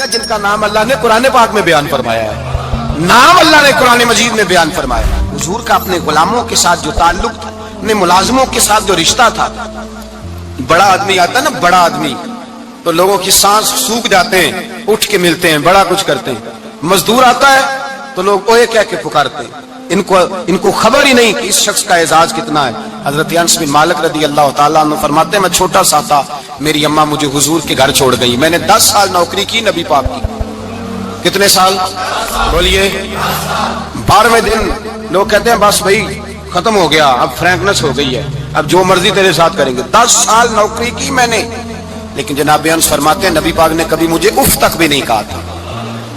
जिनका नाम अल्लाह ने कुरान पाक में बयान फरमाया है, नाम अल्लाह ने कुरान मजीद में बयान फरमाया है। हुजूर का अपने गुलामों के साथ जो ताल्लुक था, अपने मुलाजिमों के साथ जो रिश्ता था, बड़ा आदमी आता है ना, बड़ा आदमी, तो लोगों की सांस सूख जाते हैं, उठ के मिलते हैं, बड़ा कुछ करते हैं। मजदूर आता है तो लोग ओए कह के पुकारते हैं। इनको खबर ही नहीं कि इस शख्स का एजाज कितना है। हजरत अनस बिन मालिक रदी अल्लाह ताला अन्हु फरमाते हैं, मैं छोटा सा था, मेरी अम्मा मुझे हुजूर के घर छोड़ गई, मैंने 10 साल नौकरी की नबी पाक की। कितने साल बोलिए? 12वें दिन लोग कहते हैं बस भाई खत्म हो गया, अब फ्रैंकनेस हो गई है, अब जो मर्जी तेरे साथ करेंगे। 10 साल नौकरी की मैंने, लेकिन जनाब अनस फरमाते हैं नबी पाक ने कभी मुझे उफ तक भी नहीं कहा था,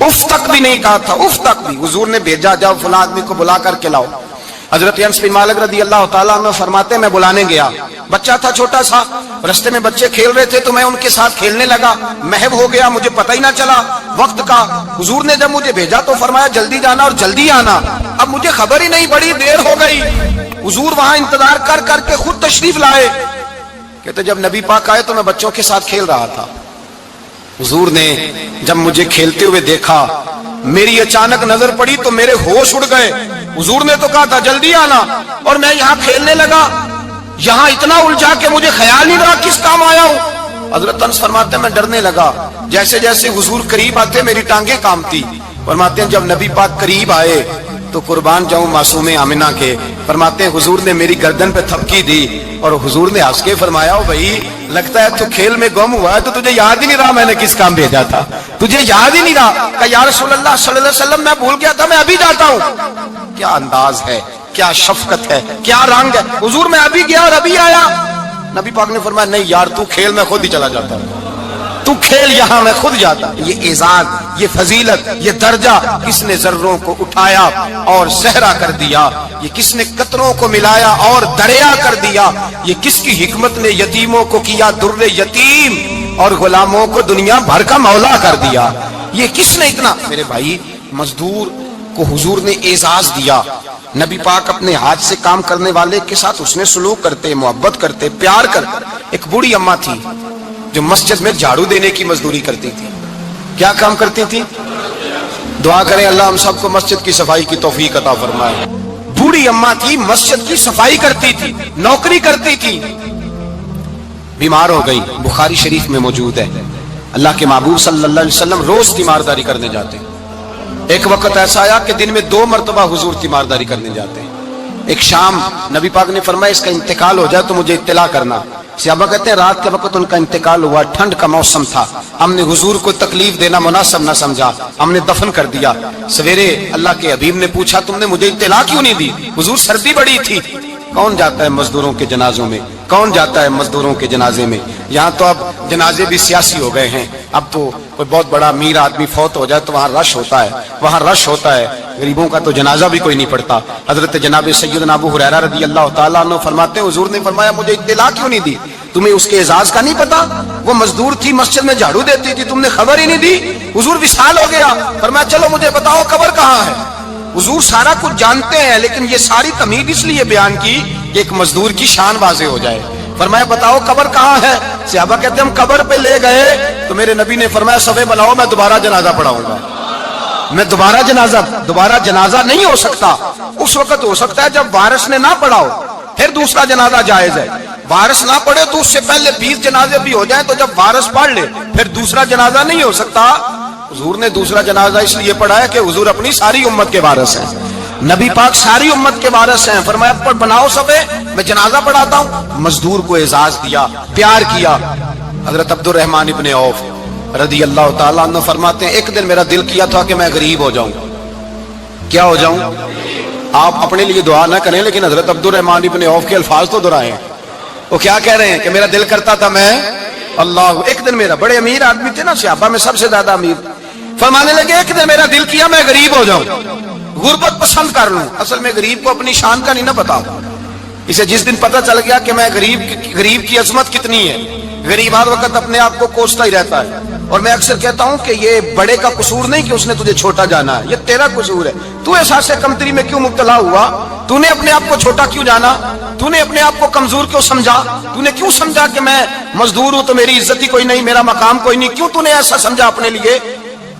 उफ तक भी नहीं कहा था, उफ तक भी। हुजूर ने भेजा जाओ फला आदमी को बुला करके लाओ। हजरत अनस बिन मालिक रदी अल्लाह ताला अन्हु फरमाते हैं मैं बुलाने गया, बच्चा था छोटा सा, रास्ते में बच्चे खेल रहे थे तो मैं उनके साथ खेलने लगा, महव हो गया, मुझे पता ही ना चला वक्त का। हुजूर ने जब मुझे भेजा तो फरमाया जल्दी जाना और जल्दी आना। अब मुझे खबर ही नहीं, बड़ी देर हो गई। हुजूर वहां इंतजार कर करके खुद तशरीफ लाए। कहते जब नबी पाक आए तो मैं बच्चों के साथ खेल रहा था। हुजूर ने जब मुझे खेलते हुए देखा, मेरी अचानक नजर पड़ी तो मेरे होश उड़ गए। हुजूर ने तो कहा था जल्दी आना, और मैं यहाँ खेलने लगा, यहाँ इतना उलझा के मुझे ख्याल नहीं रहा किस काम आया हूँ। हजरत अनस फरमाते हैं मैं डरने लगा, जैसे जैसे हुजूर करीब आते मेरी टांगे कांपती। फरमाते हैं जब नबी पाक करीब आए तो कुर्बान जाऊं मासूमे आमिना के, फरमाते हैं हुजूर ने मेरी गर्दन पे थपकी दी और हुजूर ने हंस के फरमाया ओ भाई लगता है तू खेल में गुम हुआ है, तो तुझे याद ही नहीं रहा मैंने किस काम भेजा था, तुझे याद ही नहीं रहा। कहा या रसूलल्लाह सल्लल्लाहु अलैहि वसल्लम मैं भूल गया था, मैं अभी जाता हूँ। क्या अंदाज है, क्या शफकत है, क्या रंग है। हुजूर मैं अभी गया और अभी आया। नबी पाक ने फरमाया नहीं यार तू खेल, मैं खुद ही चला जाता हूँ, तू खेल, यहां मैं खुद जाता। ये एजाज, ये फजीलत, ये दर्जा किसने जर्रों को उठाया और सहरा कर दिया, ये किसने कतरों को मिलाया और दरिया कर दिया, ये किसकी हिकमत ने यतीमों को किया दुर्रे यतीम और गुलामों को दुनिया भर का मौला कर दिया। ये किसने इतना। मेरे भाई मजदूर को हुजूर ने एजाज दिया। नबी पाक अपने हाथ से काम करने वाले के साथ उसने सलूक करते, मोहब्बत करते, प्यार करते। एक बूढ़ी अम्मा थी जो मस्जिद में झाड़ू देने की मजदूरी करती थी। क्या काम करती थी? दुआ करें अल्लाह हम सबको मस्जिद की सफाई की तौफीक अता फरमाए। बूढ़ी अम्मा थी, मस्जिद की सफाई करती थी, नौकरी करती थी, बीमार हो गई। बुखारी शरीफ में मौजूद है अल्लाह के महबूब सल्लल्लाहु अलैहि वसल्लम रोज तीमारदारी करने जाते। एक वक्त ऐसा आया कि दिन में 2 मरतबा हुजूर तीमारदारी करने जाते। एक शाम नबी पाक ने फरमाया इसका इंतकाल हो जाए तो मुझे इत्तला करना। सहाबा कहते हैं रात के वक्त उनका इंतकाल हुआ, ठंड का मौसम था, हमने हुजूर को तकलीफ देना मुनासिब न समझा, हमने दफन कर दिया। सवेरे अल्लाह के हबीब ने पूछा तुमने मुझे इत्तला क्यों नहीं दी? हुजूर सर्दी बड़ी थी। कौन जाता है मजदूरों के जनाजों में, कौन जाता है मजदूरों के जनाजे में। यहाँ तो अब जनाजे भी सियासी हो गए हैं। अब तो कोई बहुत बड़ा अमीर आदमी फौत हो जाए तो वहाँ रश होता है, वहाँ रश होता है। गरीबों का तो जनाजा भी कोई नहीं पड़ता। हजरत जनाब सैयदना अबू हुरैरा रज़ी अल्लाह ताला अन्हु फरमाते हैं हुजूर ने फरमाया मुझे इत्तला क्यों नहीं दी? तुम्हें उसके एजाज का नहीं पता? वो मजदूर थी, मस्जिद में झाड़ू देती थी, तुमने खबर ही नहीं दी। हुजूर विशाल हो गया, फरमाया चलो मुझे बताओ कब्र कहाँ है। हुजूर सारा कुछ जानते हैं, लेकिन ये सारी तमीद इसलिए बयान की कि एक मजदूर की शान वाज़े हो जाए। फरमाया बताओ कब्र कहाँ है। सहाबा कहते हम कब्र पे ले गए तो मेरे नबी ने फरमाया सफे बनाओ, मैं दोबारा जनाजा पढ़ाऊंगा। मैं दोबारा जनाजा नहीं हो सकता। उस वक्त हो सकता है जब वारिस ने ना पढ़ाओ, फिर दूसरा जनाजा जायज है। वारिस ना पढ़े तो उससे पहले 20 जनाजे भी हो जाए, तो जब वारिस पढ़ ले फिर दूसरा जनाजा नहीं हो सकता। हुजूर ने दूसरा जनाजा इसलिए पढ़ाया कि हुजूर अपनी सारी उम्मत के वारिस हैं, नबी पाक सारी उम्मत के वारिस हैं। फरमाया पर बनाओ सफे, मैं जनाजा पढ़ाता हूँ। मजदूर को एजाज दिया, प्यार किया। हजरत अब्दुर रहमान इब्ने औफ रदी अल्लाह ताला अन्हु फरमाते हैं एक दिन मेरा दिल किया था कि मैं गरीब हो जाऊं। क्या हो जाऊं? आप अपने लिए दुआ ना करें, लेकिन हजरत अब्दुर रहमान इब्ने औफ के अल्फाज तो दोहराएं। वो क्या कह रहे हैं कि मेरा दिल करता था मैं अल्लाह। एक दिन मेरा, बड़े अमीर आदमी थे ना, सहाबा में सबसे ज्यादा अमीर, फरमाने लगे एक दिन मेरा दिल किया मैं गरीब हो जाऊं, गुर्बत पसंद कर लूं। असल में गरीब को अपनी शान का नहीं ना पता। इसे जिस दिन पता चल गया कि मैं गरीब की अजमत कितनी है, गरीब हर वक्त अपने आप को कोसता ही रहता है। اور میں اکثر کہتا ہوں کہ یہ بڑے کا قصور نہیں کہ اس نے تجھے چھوٹا جانا ہے، یہ تیرا قصور ہے۔ تو احساس کمتری میں کیوں مبتلا ہوا؟ تو نے اپنے آپ کو چھوٹا کیوں جانا؟ تو نے اپنے آپ کو کمزور کیوں سمجھا؟ تو نے کیوں سمجھا کہ میں مزدور ہوں تو میری عزت ہی کوئی نہیں، میرا مقام کوئی نہیں؟ کیوں تو نے ایسا سمجھا اپنے لیے؟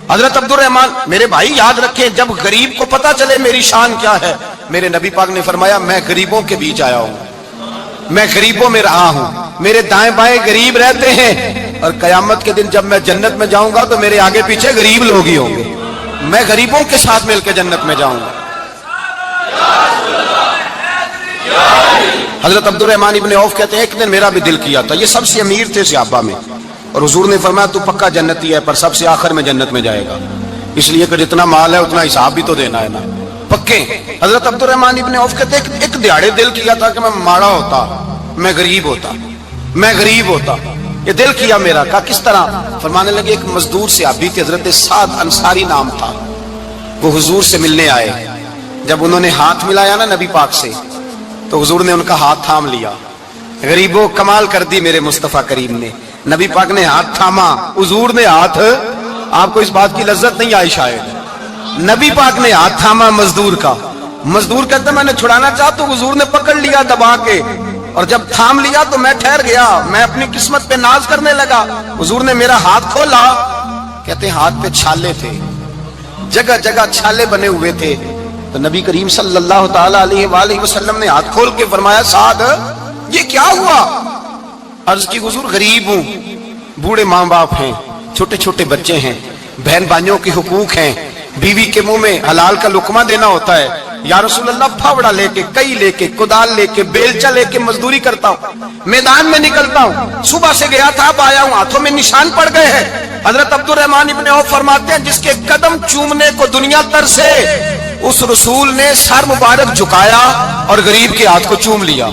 حضرت عبد الرحمن میرے بھائی یاد رکھیں، جب غریب کو پتا چلے میری شان کیا ہے، میرے نبی پاک نے فرمایا میں غریبوں کے بیچ آیا ہوں، میں غریبوں میں رہا ہوں، میرے دائیں بائیں غریب رہتے ہیں، اور قیامت کے دن جب میں جنت میں جاؤں گا تو میرے آگے پیچھے غریب لوگ ہی ہوں گے، میں غریبوں کے ساتھ مل کے جنت میں جاؤں گا۔ حضرت عبد الرحمن ابن عوف کہتے ہیں ایک دن میرا بھی دل کیا تھا، یہ سب سے امیر تھے صحابہ میں، اور حضور نے فرمایا تو پکا جنتی ہے پر سب سے آخر میں جنت میں جائے گا، اس لیے کہ جتنا مال ہے اتنا حساب بھی تو دینا ہے نا، پکے۔ حضرت عبد الرحمن ابن عوف کہتے ہیں ایک دیہڑے دل کیا تھا کہ میں ماڑا ہوتا، میں غریب ہوتا، میں غریب ہوتا، یہ دل کیا میرا۔ کہا کس طرح؟ فرمانے لگے ایک مزدور صحابی تھے حضرت سعد انصاری نام تھا، وہ حضور سے ملنے آئے، جب انہوں نے ہاتھ ملایا نا نبی پاک سے تو حضور نے ان کا ہاتھ تھام لیا۔ غریبوں کمال کر دی میرے مصطفیٰ کریم نے، نبی پاک نے ہاتھ تھاما، حضور نے ہاتھ، آپ کو اس بات کی لذت نہیں آئی شاید، نبی پاک نے ہاتھ تھاما مزدور کا، مزدور کہتا میں نے چھڑانا چاہا تو حضور نے پکڑ لیا دبا کے، اور جب تھام لیا تو میں ٹھہر گیا، میں اپنی قسمت پہ ناز کرنے لگا، حضور نے میرا ہاتھ کھولا، کہتے ہیں ہاتھ پہ چھالے تھے، جگہ جگہ چھالے بنے ہوئے تھے، تو نبی کریم صلی اللہ تعالی علیہ وآلہ وسلم نے ہاتھ کھول کے فرمایا سعد یہ کیا ہوا؟ عرض کی حضور غریب ہوں، بوڑھے ماں باپ ہیں، چھوٹے چھوٹے بچے ہیں، بہن بھائیوں کے حقوق ہیں، بیوی کے منہ میں حلال کا لقمہ دینا ہوتا ہے، یا رسول اللہ پھاوڑا لے کے، کئی لے کے، کدال لے کے، بیلچا لے کے مزدوری کرتا ہوں، میدان میں نکلتا ہوں، صبح سے گیا تھا اب آیا ہوں، ہاتھوں میں نشان پڑ گئے ہیں۔ حضرت عبد الرحمن ابن عوف فرماتے ہیں جس کے قدم چومنے کو دنیا ترسے، اس رسول نے سر مبارک جھکایا اور غریب کے ہاتھ کو چوم لیا،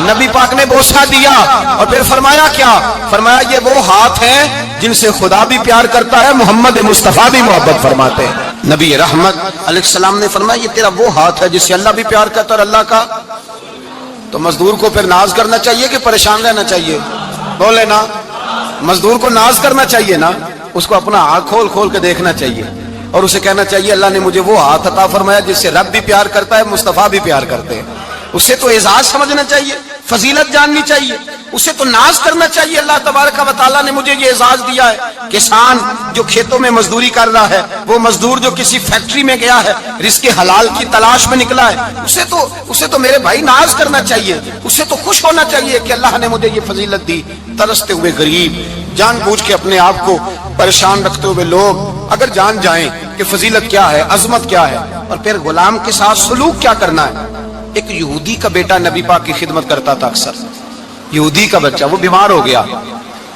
نبی پاک نے بوسہ دیا، اور پھر فرمایا کیا؟ فرمایا یہ وہ ہاتھ ہیں جن سے خدا بھی پیار کرتا ہے، محمد مصطفیٰ بھی محبت فرماتے ہیں۔ نبی رحمت علیہ السلام نے فرمایا یہ تیرا وہ ہاتھ ہے جس سے اللہ بھی پیار کرتا ہے اور اللہ کا، تو مزدور کو پھر ناز کرنا چاہیے کہ پریشان رہنا چاہیے؟ بولے نا، مزدور کو ناز کرنا چاہیے نا، اس کو اپنا ہاتھ کھول کھول کے دیکھنا چاہیے، اور اسے کہنا چاہیے اللہ نے مجھے وہ ہاتھ عطا فرمایا جس سے رب بھی پیار کرتا ہے، مصطفیٰ بھی پیار کرتے ہیں، اسے تو اعزاز سمجھنا چاہیے، فضیلت جاننی چاہیے، اسے تو ناز کرنا چاہیے اللہ تبارک و تعالیٰ نے مجھے یہ اعزاز دیا ہے۔ کسان جو کھیتوں میں مزدوری کر رہا ہے، وہ مزدور جو کسی فیکٹری میں گیا ہے، رزق حلال کی تلاش میں نکلا ہے، اسے تو میرے بھائی ناز کرنا چاہیے، اسے تو خوش ہونا چاہیے کہ اللہ نے مجھے یہ فضیلت دی۔ ترستے ہوئے غریب، جان بوجھ کے اپنے آپ کو پریشان رکھتے ہوئے لوگ اگر جان جائیں کہ فضیلت کیا ہے، عظمت کیا ہے، اور پھر غلام کے ساتھ سلوک کیا کرنا ہے۔ ایک یہودی کا بیٹا نبی پاک کی خدمت کرتا تھا اکثر، یہودی کا بچہ، وہ بیمار ہو گیا،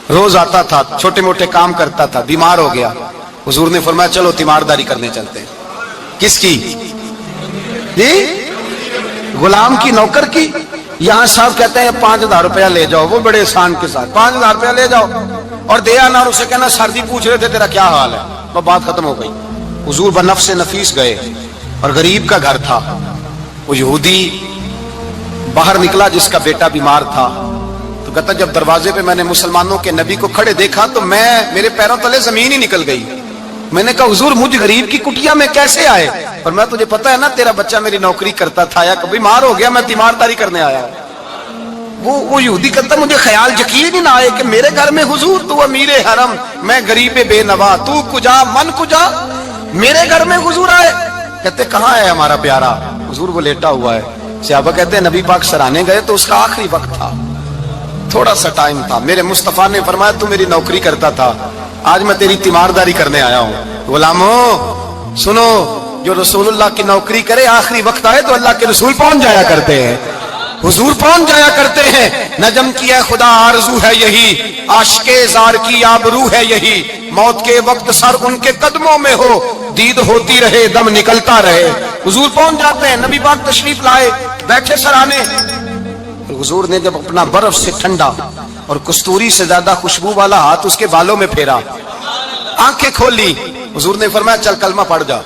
روز آتا تھا، چھوٹے موٹے کام کرتا تھا، بیمار ہو گیا، حضور نے فرمایا چلو تیمارداری کرنے چلتے ہیں۔ کس کی؟ جی غلام کی، نوکر کی؟ یہاں صاحب کہتے ہیں 5000 روپیہ لے جاؤ، وہ بڑے احسان کے ساتھ 5000 روپیہ لے جاؤ اور دے آنا، اور اسے کہنا سردی پوچھ رہے تھے تیرا کیا حال ہے، وہ بات ختم ہو گئی۔ حضور بنفس نفیس گئے، اور غریب کا گھر تھا، وہ یہودی باہر نکلا جس کا بیٹا بیمار تھا، تو کہتا جب دروازے پہ میں نے مسلمانوں کے نبی کو کھڑے دیکھا تو میرے پیروں تلے زمین ہی نکل گئی، میں نے کہا حضور مجھ غریب کی کٹیا میں کیسے آئے؟ اور میں تجھے پتا ہے نا تیرا بچہ میری نوکری کرتا تھا، یا بیمار ہو گیا میں تیمارداری کرنے آیا۔ وہ یہودی کہتا مجھے خیال یقین ہی نہ آئے کہ میرے گھر میں حضور تو امیر حرم، میں غریب بے نوا، تو کجا من کجا، میرے گھر میں حضور آئے۔ کہتے کہاں ہے ہمارا پیارا؟ حضور وہ لیٹا ہوا ہے۔ صحابہ کہتے ہیں نبی پاک سرانے گئے تو اس کا آخری وقت تھا، تھوڑا سا ٹائم تھا، میرے مصطفیٰ نے فرمایا تو میری نوکری کرتا تھا، آج میں تیری تیمارداری کرنے آیا ہوں۔ غلاموں سنو، جو رسول اللہ کی نوکری کرے آخری وقت آئے تو اللہ کے رسول پہنچ جایا کرتے ہیں، حضور پہنچ جایا کرتے ہیں۔ نجم کی ہے خدا آرزو ہے یہی، عاشق زار کی آبرو ہے یہی، موت کے وقت سر ان کے قدموں میں ہو، دید ہوتی رہے دم نکلتا رہے۔ حضور پہنچ جاتے ہیں، نبی پاک تشریف لائے، بیٹھے سرانے، حضور نے جب اپنا برف سے ٹھنڈا اور کستوری سے زیادہ خوشبو والا ہاتھ اس کے بالوں میں پھیرا، آنکھیں کھولی، حضور نے فرمایا چل کلمہ پڑھ جا،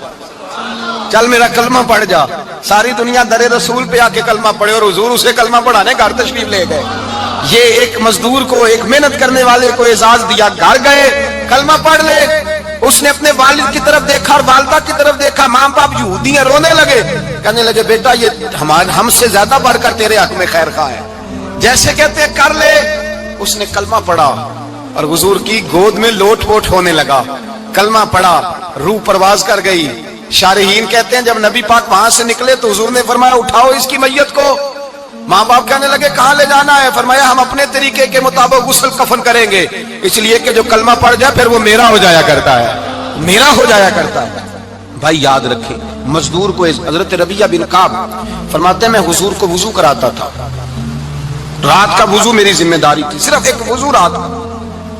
چل میرا کلمہ پڑھ جا۔ ساری دنیا در رسول پہ آ کے کلمہ پڑھے، اور حضور اسے کلمہ پڑھانے گھر تشریف لے گئے۔ یہ ایک مزدور کو، ایک محنت کرنے والے کو اعزاز دیا، گھر گئے، कलमा पढ़ ले। उसने अपने वालिद की तरफ देखा और वालिदा की तरफ देखा, माँ बाप यहूदी हैं, रोने लगे, कहने लगे बेटा ये हमसे ज्यादा बढ़कर तेरे हक में खैर खा है, जैसे कहते हैं कर ले। उसने कलमा पढ़ा और हुजूर की गोद में लोट पोट होने लगा। कलमा पढ़ा, रूह परवाज कर गई। शारहीन कहते हैं जब नबी पाक वहां से निकले तो हुजूर ने फरमाया उठाओ इसकी मैयत को। माँ बाप कहने लगे कहां ले जाना है? फरमाया हम अपने तरीके के मुताबिक गुस्ल कफन करेंगे, इसलिए कि जो कलमा पढ़ जाए फिर वो मेरा हो जाया करता है, मेरा हो जाया करता है। भाई याद रखें, मजदूर को हजरत रबिया बिन काब फरमाते हैं मैं हुजूर को वुजू कराता था, रात का वुजू मेरी जिम्मेदारी थी, सिर्फ एक वुजू रात।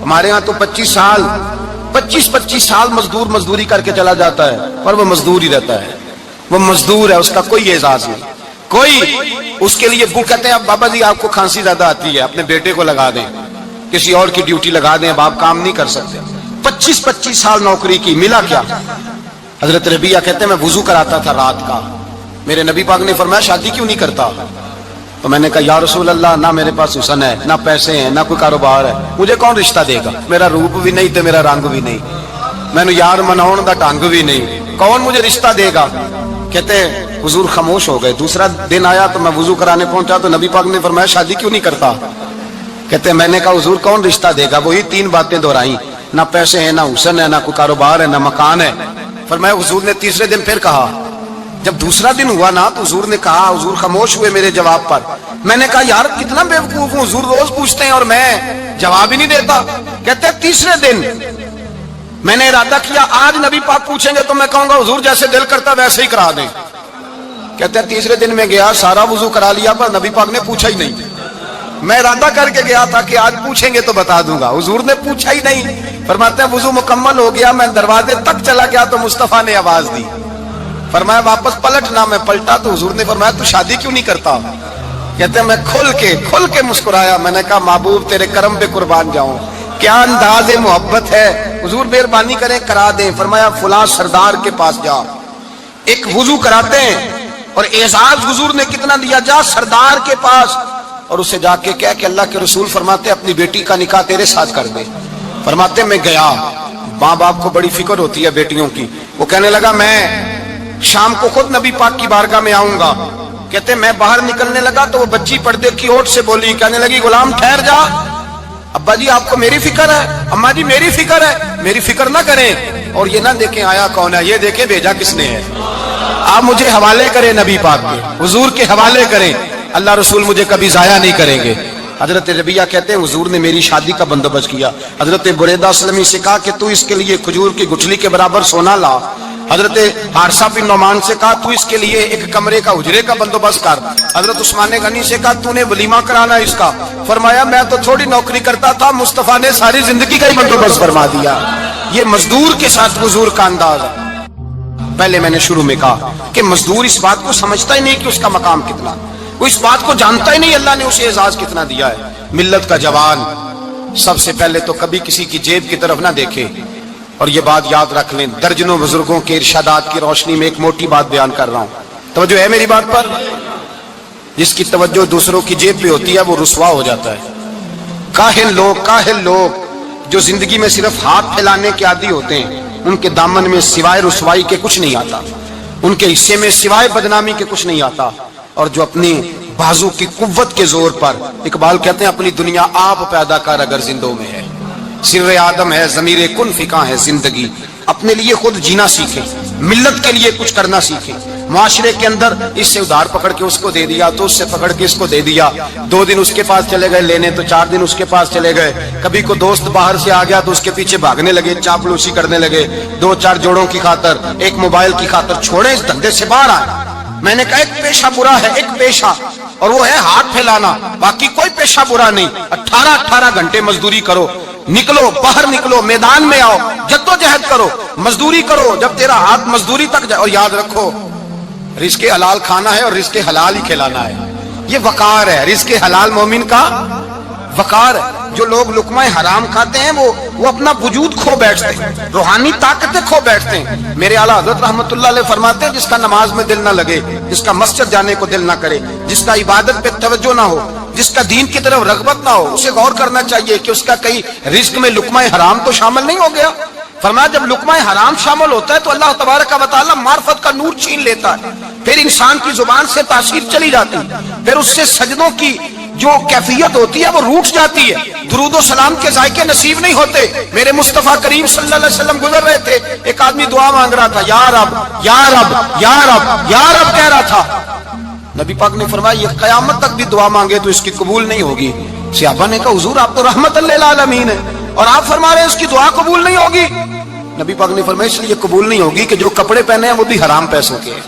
हमारे यहाँ तो 25 साल मजदूर मजदूरी करके चला जाता है, पर वो मजदूर ही रहता है, वो मजदूर है, उसका कोई एजाज नहीं, कोई उसके लिए वो कहते हैं अब बाबा जी आपको खांसी ज्यादा आती है, अपने बेटे को लगा दें, किसी और की ड्यूटी लगा दें, अब आप काम नहीं कर सकते। 25 साल नौकरी की, मिला क्या? हजरत रबिया कहते हैं मैं वुजू कराता था रात का, मेरे नबी पाक ने फरमाया शादी क्यों नहीं करता? तो मैंने कहा या रसूल अल्लाह ना मेरे पास हुसन है, ना पैसे हैं, ना कोई कारोबार है, मुझे कौन रिश्ता देगा? मेरा रूप भी नहीं तो मेरा रंग भी नहीं, मैंने यार मनाउन दा ढंग भी नहीं, कौन मुझे रिश्ता देगा? कहते हुजूर खामोश हो गए। दूसरा दिन आया तो मैं वुजू कराने पहुंचा तो नबी पाक ने फरमाया शादी क्यों नहीं करता? कहते मैंने कहा हुजूर कौन रिश्ता देगा? वही 3 बातें दोहराई, ना पैसे हैं, ना हुसन है, ना कोई कारोबार है, ना मकान है। फरमाया हुजूर ने तीसरे दिन फिर कहा, जब दूसरा दिन हुआ ना तो हुजूर ने कहा, हुजूर खामोश हुए मेरे जवाब पर। मैंने कहा यार कितना बेवकूफ हूं, हुजूर रोज पूछते हैं और मैं जवाब ही नहीं देता। कहते तीसरे दिन मैंने इरादा किया आज नबी पाक पूछेंगे तो मैं कहूंगा हुजूर जैसे दिल करता वैसे ही करा दें। कहते हैं तीसरे दिन में गया, सारा वुजू करा लिया, पर नबी पाक ने पूछा ही नहीं। मैं इरादा करके गया था कि आज पूछेंगे तो बता दूंगा, हुजूर ने पूछा ही नहीं। फरमाते हैं वुजू मुकम्मल हो गया, मैं दरवाजे तक चला गया तो मुस्तफा ने आवाज दी, फरमाया वापस पलटना। मैं पलटा तो हुजूर ने फरमाया तू शादी क्यों नहीं करता? कहते हैं मैं खुल के मुस्कुराया, मैंने कहा महबूब तेरे करम पे कुर्बान जाऊं, क्या अंदाज़े मोहब्बत है, हुजूर मेहरबानी करें करा दें। फरमाया फुला सरदार के पास जा, एक वुजू कराते हैं और एजाज हुजूर ने कितना दिया, जा सरदार के पास और उससे जाके कह कि अल्लाह के रसूल फरमाते अपनी बेटी का निकाह तेरे साथ कर दे। फरमाते मैं गया, माँ बाप को बड़ी फिक्र होती है बेटियों की, वो कहने लगा मैं शाम को खुद नबी पाक की बारगाह में आऊंगा। कहते मैं बाहर निकलने लगा तो वो बच्ची पर्दे की ओट से बोली, कहने लगी गुलाम ठहर जा, अब्बा जी आपको मेरी फिक्र है, अम्मा जी मेरी फिक्र है, मेरी फिक्र ना करें और ये ना देखें आया कौन है, ये देखें भेजा किसने है, आप मुझे हवाले करें नबी पाक के, हुजूर के हवाले करें, अल्लाह रसूल मुझे कभी जाया नहीं करेंगे। हजरत रबिया कहते हैं हुजूर ने मेरी शादी का बंदोबस्त किया। हजरत बुरैदा सलमी से कहा कि तू इसके लिए खजूर की गुठली के बराबर सोना ला। हजरत हारसा बिन नोमान से कहा तू इसके लिए एक कमरे का हुजरे का बंदोबस्त कर। हजरत उस्मान गनी से कहा तूने वलीमा कराना इसका। फरमाया मैं तो थोड़ी नौकरी करता था, मुस्तफा ने सारी जिंदगी का ही बंदोबस्त फरमा दिया। ये मजदूर के साथ हुजूर का अंदाज है। पहले मैंने शुरू में कहा कि मजदूर इस बात को समझता ही नहीं कि उसका मकाम कितना, वो इस बात को जानता ही नहीं अल्लाह ने उसे एजाज कितना दिया है। मिल्लत का जवान सबसे पहले तो कभी किसी की जेब की तरफ ना देखे, और ये बात याद रख लें, दर्जनों बुजुर्गों के इरशादात की रोशनी में एक मोटी बात बयान कर रहा हूं, तवज्जो है मेरी बात पर? जिसकी तवज्जो दूसरों की जेब पे होती है वो रुसवा हो जाता है। काहिल लोग जो जिंदगी में सिर्फ हाथ फैलाने के आदी होते हैं, उनके दामन में सिवाय रुसवाई के कुछ नहीं आता, उनके हिस्से में सिवाय बदनामी के कुछ नहीं आता। और जो अपनी बाजू की कुव्वत के जोर पर, इकबाल कहते हैं अपनी दुनिया आप पैदा कर अगर जिंदों में है, सिर्रे आदम है ज़मीरे कुन फिका है जिंदगी, अपने लिए खुद जीना सीखे, मिल्लत के लिए कुछ करना सीखे। माशरे के अंदर इससे उधार पकड़ के उसको दे दिया तो उससे पकड़ के इसको दे दिया, 2 दिन उसके पास चले गए लेने तो 4 दिन उसके पास चले गए। कभी को दोस्त बाहर से आ गया तो उसके पीछे भागने लगे, चापलूसी करने लगे, 2-4 जोड़ों की खातर, एक मोबाइल की खातर। छोड़े इस धंधे से बाहर आए। मैंने कहा एक पेशा बुरा है, एक पेशा, और वो है हाथ फैलाना, बाकी कोई पेशा बुरा नहीं। 18 घंटे मजदूरी करो, निकलो बाहर निकलो, मैदान में आओ, जद्दोजहद करो, मजदूरी करो जब तेरा हाथ मजदूरी तक जाए। और याद रखो रिज़्क़े हलाल खाना है और रिज़्क़े हलाल ही खिलाना है, ये वकार है, रिज़्क़े हलाल मोमिन का वकार है। जो लोग लुकमा हराम खाते हैं वो अपना वजूद खो बैठते हैं, रूहानी ताकतें खो बैठते हैं। मेरे आला हज़रत रहमतुल्लाह अलैह फरमाते हैं जिसका नमाज में दिल ना लगे, जिसका मस्जिद जाने को दिल ना करे, जिसका इबादत पे तवज्जो ना हो, جس کا دین کی طرف رغبت نہ ہو اسے غور کرنا چاہیے کہ اس کا کئی رزق میں لقمہ حرام تو شامل نہیں ہو گیا. فرمایا جب لقمہ حرام شامل ہوتا ہے تو اللہ تبارک و تعالیٰ معرفت کا نور چھین لیتا ہے, پھر انسان کی زبان سے تاثیر چلی جاتی ہے, پھر اس سے سجدوں کی جو کیفیت ہوتی ہے وہ روٹ جاتی ہے, درود و سلام کے ذائقے نصیب نہیں ہوتے. میرے مصطفیٰ کریم صلی اللہ علیہ وسلم گزر رہے تھے, ایک آدمی دعا مانگ رہا تھا, یا رب یا رب یا رب یا رب کہہ رہا تھا. نبی پاک نے فرمایا یہ قیامت تک بھی دعا مانگے تو اس کی قبول نہیں ہوگی. صحابہ نے کہا حضور آپ تو رحمت للعالمین ہیں اور آپ فرما رہے ہیں اس کی دعا قبول نہیں ہوگی. نبی پاک نے فرمایا اس لیے قبول نہیں ہوگی کہ جو کپڑے پہنے ہیں وہ بھی حرام پیسوں کے ہیں,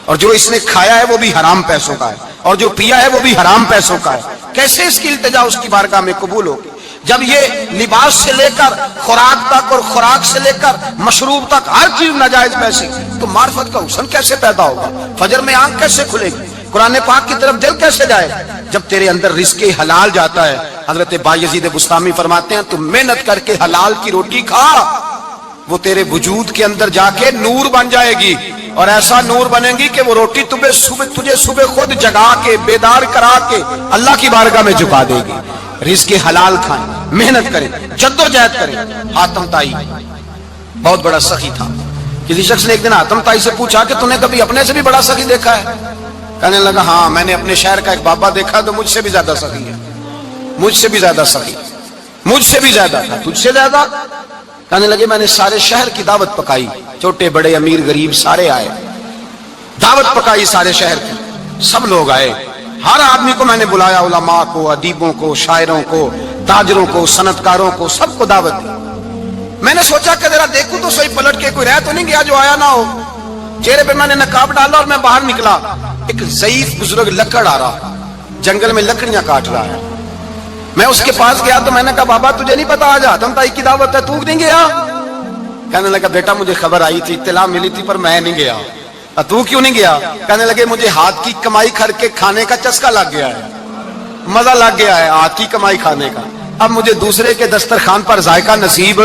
اور جو اس نے کھایا ہے وہ بھی حرام پیسوں کا ہے, اور جو پیا ہے وہ بھی حرام پیسوں کا ہے. کیسے اس کی التجا اس کی بارگاہ میں قبول ہوگی جب یہ لباس سے لے کر خوراک تک اور خوراک سے لے کر مشروب تک ہر چیز ناجائز پیسے. تو معرفت کا حسن کیسے پیدا ہوگا, فجر میں آنکھ کیسے کھلے گی, قرآن پاک کی طرف دل کیسے جائے جب تیرے اندر رزق حلال جاتا ہے. حضرت بایزید بستامی فرماتے ہیں تم محنت کر کے حلال کی روٹی کھا, وہ تیرے وجود کے اندر جا کے نور بن جائے گی, اور ایسا نور بنے گی کہ وہ روٹی تجھے صبح خود جگا کے بیدار کرا کے اللہ کی بارگاہ میں جھکا دے گی. رزق حلال کھائیں, محنت کریں, جدوجہد کریں. حاتم طائی بہت بڑا سخی تھا. کسی شخص نے ایک دن حاتم طائی سے پوچھا کہ تو نے کبھی اپنے سے بھی بڑا سخی دیکھا ہے؟ کہنے لگا ہاں میں نے اپنے شہر کا ایک بابا دیکھا تو مجھ سے بھی زیادہ سخی ہے, مجھ سے بھی زیادہ سخی, مجھ سے بھی زیادہ تھا, تجھ سے زیادہ. کہنے لگے میں نے سارے شہر کی دعوت پکائی, چھوٹے بڑے امیر غریب سارے آئے, دعوت پکائی سارے شہر کی, سب لوگ آئے, ہر آدمی کو میں نے بلایا, علماء کو, ادیبوں کو, شاعروں کو, تاجروں کو, صنعتکاروں کو, سب کو دعوت دی. میں نے سوچا کہ ذرا دیکھوں تو صحیح پلٹ کے کوئی رہ تو نہیں گیا جو آیا نہ ہو. چہرے پہ میں نے نقاب ڈالا اور میں باہر نکلا. ایک ضعیف بزرگ لکڑ آ رہا, جنگل میں لکڑیاں کاٹ رہا ہے. میں اس کے پاس گیا تو میں نے کہا بابا تجھے نہیں پتا آج حاتم طائی کی دعوت ہے, تو نہیں گیا؟ کہنے لگا بیٹا مجھے خبر آئی تھی, اطلاع ملی تھی, پر میں نہیں گیا. تو کیوں نہیں گیا؟ کہنے لگے مجھے ہاتھ کی کمائی کر کے کھانے کا چسکا لگ گیا ہے, مزہ لگ گیا ہے ہاتھ کی کمائی کھانے کا. اب مجھے دوسرے کے دسترخوان پر ذائقہ نصیب,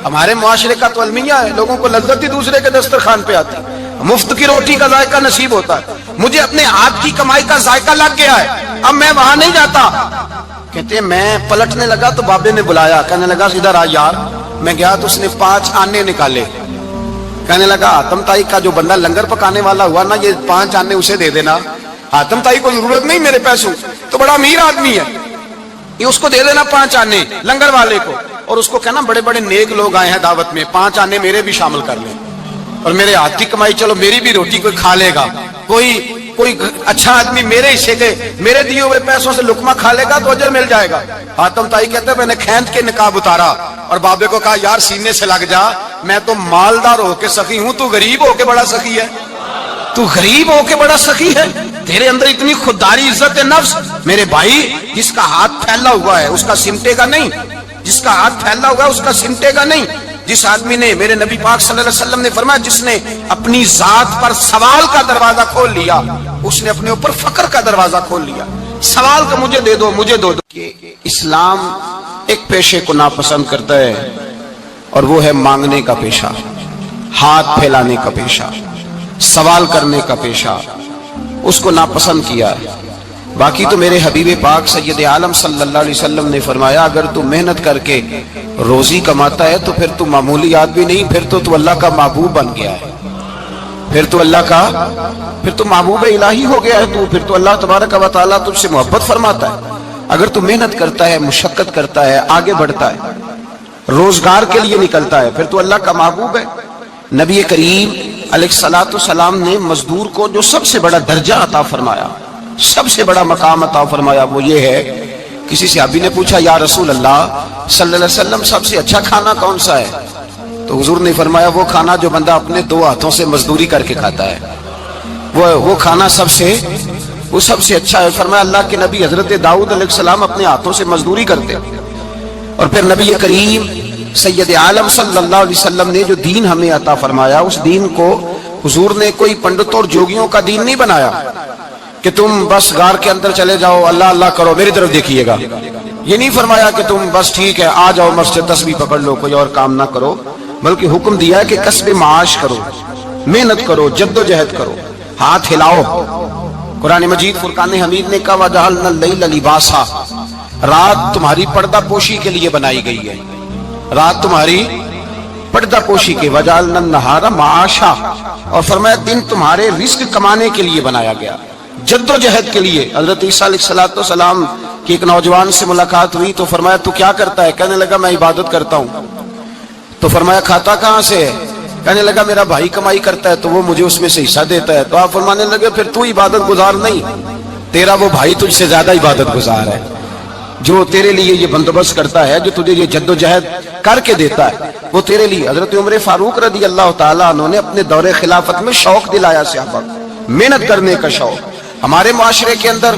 ہمارے معاشرے کا تو المیہ ہے, لوگوں کو لذت ہی دوسرے کے دسترخوان پہ آتی, مفت کی روٹی کا ذائقہ نصیب ہوتا ہے. مجھے اپنے ہاتھ کی کمائی کا ذائقہ لگ گیا ہے, اب میں وہاں نہیں جاتا. کہتے ہیں میں پلٹنے لگا تو بابے نے بلایا, کہنے لگا ادھر آ یار. میں گیا تو اس نے 5 آنے نکالے. کہنے لگا حاتم طائی کا جو بندہ لنگر پکانے والا ہوا نا, یہ 5 آنے اسے دے دینا, حاتم طائی کو ضرورت نہیں میرے پیسوں, تو بڑا امیر آدمی ہے, یہ اس کو دے دینا 5 آنے لنگر والے کو, اور اس کو کہنا بڑے بڑے نیک لوگ آئے ہیں دعوت میں, 5 آنے میرے بھی شامل کر لیں, اور میرے ہاتھ کی کمائی چلو میری بھی روٹی کوئی کھا لے گا, کوئی اچھا آدمی میرے حصے کے میرے دیے ہوئے پیسوں سے لقمہ کھا لے گا تو اجر مل جائے گا. حاتم طائی کہتے ہیں میں نے کھینچ کے نقاب اتارا اور بابے کو کہا یار سینے سے لگ جا, میں تو مالدار ہو کے سخی ہوں, تو غریب ہو کے بڑا سخی ہے, تو غریب ہو کے بڑا سخی ہے, تیرے اندر اتنی خودداری عزت نفس. میرے بھائی جس کا ہاتھ پھیلا ہوا ہے اس کا سمٹے گا نہیں, جس کا ہاتھ پھیلا ہوا ہے اس کا سمٹے گا نہیں. جس آدمی نے, میرے نبی پاک صلی اللہ علیہ وسلم نے فرمایا جس نے اپنی ذات پر سوال کا دروازہ کھول لیا اس نے اپنے اوپر فقر کا دروازہ کھول لیا. سوال کا مجھے دے دو, مجھے دو. کہ اسلام ایک پیشے کو ناپسند کرتا ہے اور وہ ہے مانگنے کا پیشہ, ہاتھ پھیلانے کا پیشہ, سوال کرنے کا پیشہ, اس کو ناپسند کیا ہے. باقی تو میرے حبیب پاک سید عالم صلی اللہ علیہ وسلم نے فرمایا اگر تو محنت کر کے روزی کماتا ہے تو پھر تو معمولی آدمی نہیں, پھر تو اللہ کا محبوب بن گیا ہے, پھر تو محبوب الہی ہو گیا ہے, پھر تو اللہ تبارک و تعالیٰ تجھ سے محبت فرماتا ہے. اگر تو محنت کرتا ہے, مشقت کرتا ہے, آگے بڑھتا ہے, روزگار کے لیے نکلتا ہے, پھر تو اللہ کا محبوب ہے. نبی کریم علیہ الصلوۃ والسلام نے مزدور کو جو سب سے بڑا درجہ عطا فرمایا, سب سے بڑا مقام عطا فرمایا, وہ یہ ہے. کسی صحابی نے پوچھا یا رسول اللہ صلی اللہ علیہ وسلم سب سے اچھا کھانا کون سا ہے؟ تو حضور نے فرمایا وہ کھانا جو بندہ اپنے 2 ہاتھوں سے مزدوری کر کے کھاتا ہے, وہ کھانا سب سے اچھا ہے. فرمایا اللہ کے نبی حضرت داؤد علیہ السلام اپنے ہاتھوں سے مزدوری کرتے, اور پھر نبی کریم سید عالم صلی اللہ علیہ وسلم نے جو دین ہمیں عطا فرمایا اس دین کو حضور نے کوئی پنڈتوں اور جوگیوں کا دین نہیں بنایا کہ تم بس غار کے اندر چلے جاؤ اللہ اللہ کرو میری طرف دیکھیے گا. یہ نہیں فرمایا کہ تم بس ٹھیک ہے آ جاؤ مسجد تسبیح پکڑ لو کوئی اور کام نہ کرو, بلکہ حکم دیا ہے کہ کسب معاش کرو, محنت کرو, جد و جہد کرو, ہاتھ ہلاؤ, قرآن مجید فرقان حمید نے کہا وَجَعَلْنَا اللَّيْلَ لِبَاسًا، رات تمہاری پردہ پوشی کے لیے بنائی گئی ہے، رات تمہاری پردہ پوشی کے، وَجَعَلْنَا النَّهَارَ مَعَاشًا، اور فرمایا دن تمہارے رزق کمانے کے لیے بنایا گیا، جد و جہد کے لیے۔ حضرت عیسیٰ علیہ السلام کی ایک نوجوان سے ملاقات ہوئی تو فرمایا تو کیا کرتا ہے؟ کہنے لگا میں عبادت کرتا ہوں۔ تو فرمایا کھاتا کہاں سے ہے؟ کہنے لگا میرا بھائی کمائی کرتا ہے تو وہ مجھے اس میں سے حصہ دیتا ہے۔ تو آپ فرمانے لگے پھر تو عبادت گزار نہیں، تیرا وہ بھائی تجھ سے زیادہ عبادت گزار ہے، جو تیرے لیے یہ بندوبست کرتا ہے، جو تجھے یہ جد و جہد کر کے دیتا ہے، وہ تیرے لیے۔ حضرت عمر فاروق رضی اللہ تعالیٰ عنہ نے اپنے دور خلافت میں شوق دلایا صحابہ کو، محنت کرنے کا شوق۔ ہمارے معاشرے کے اندر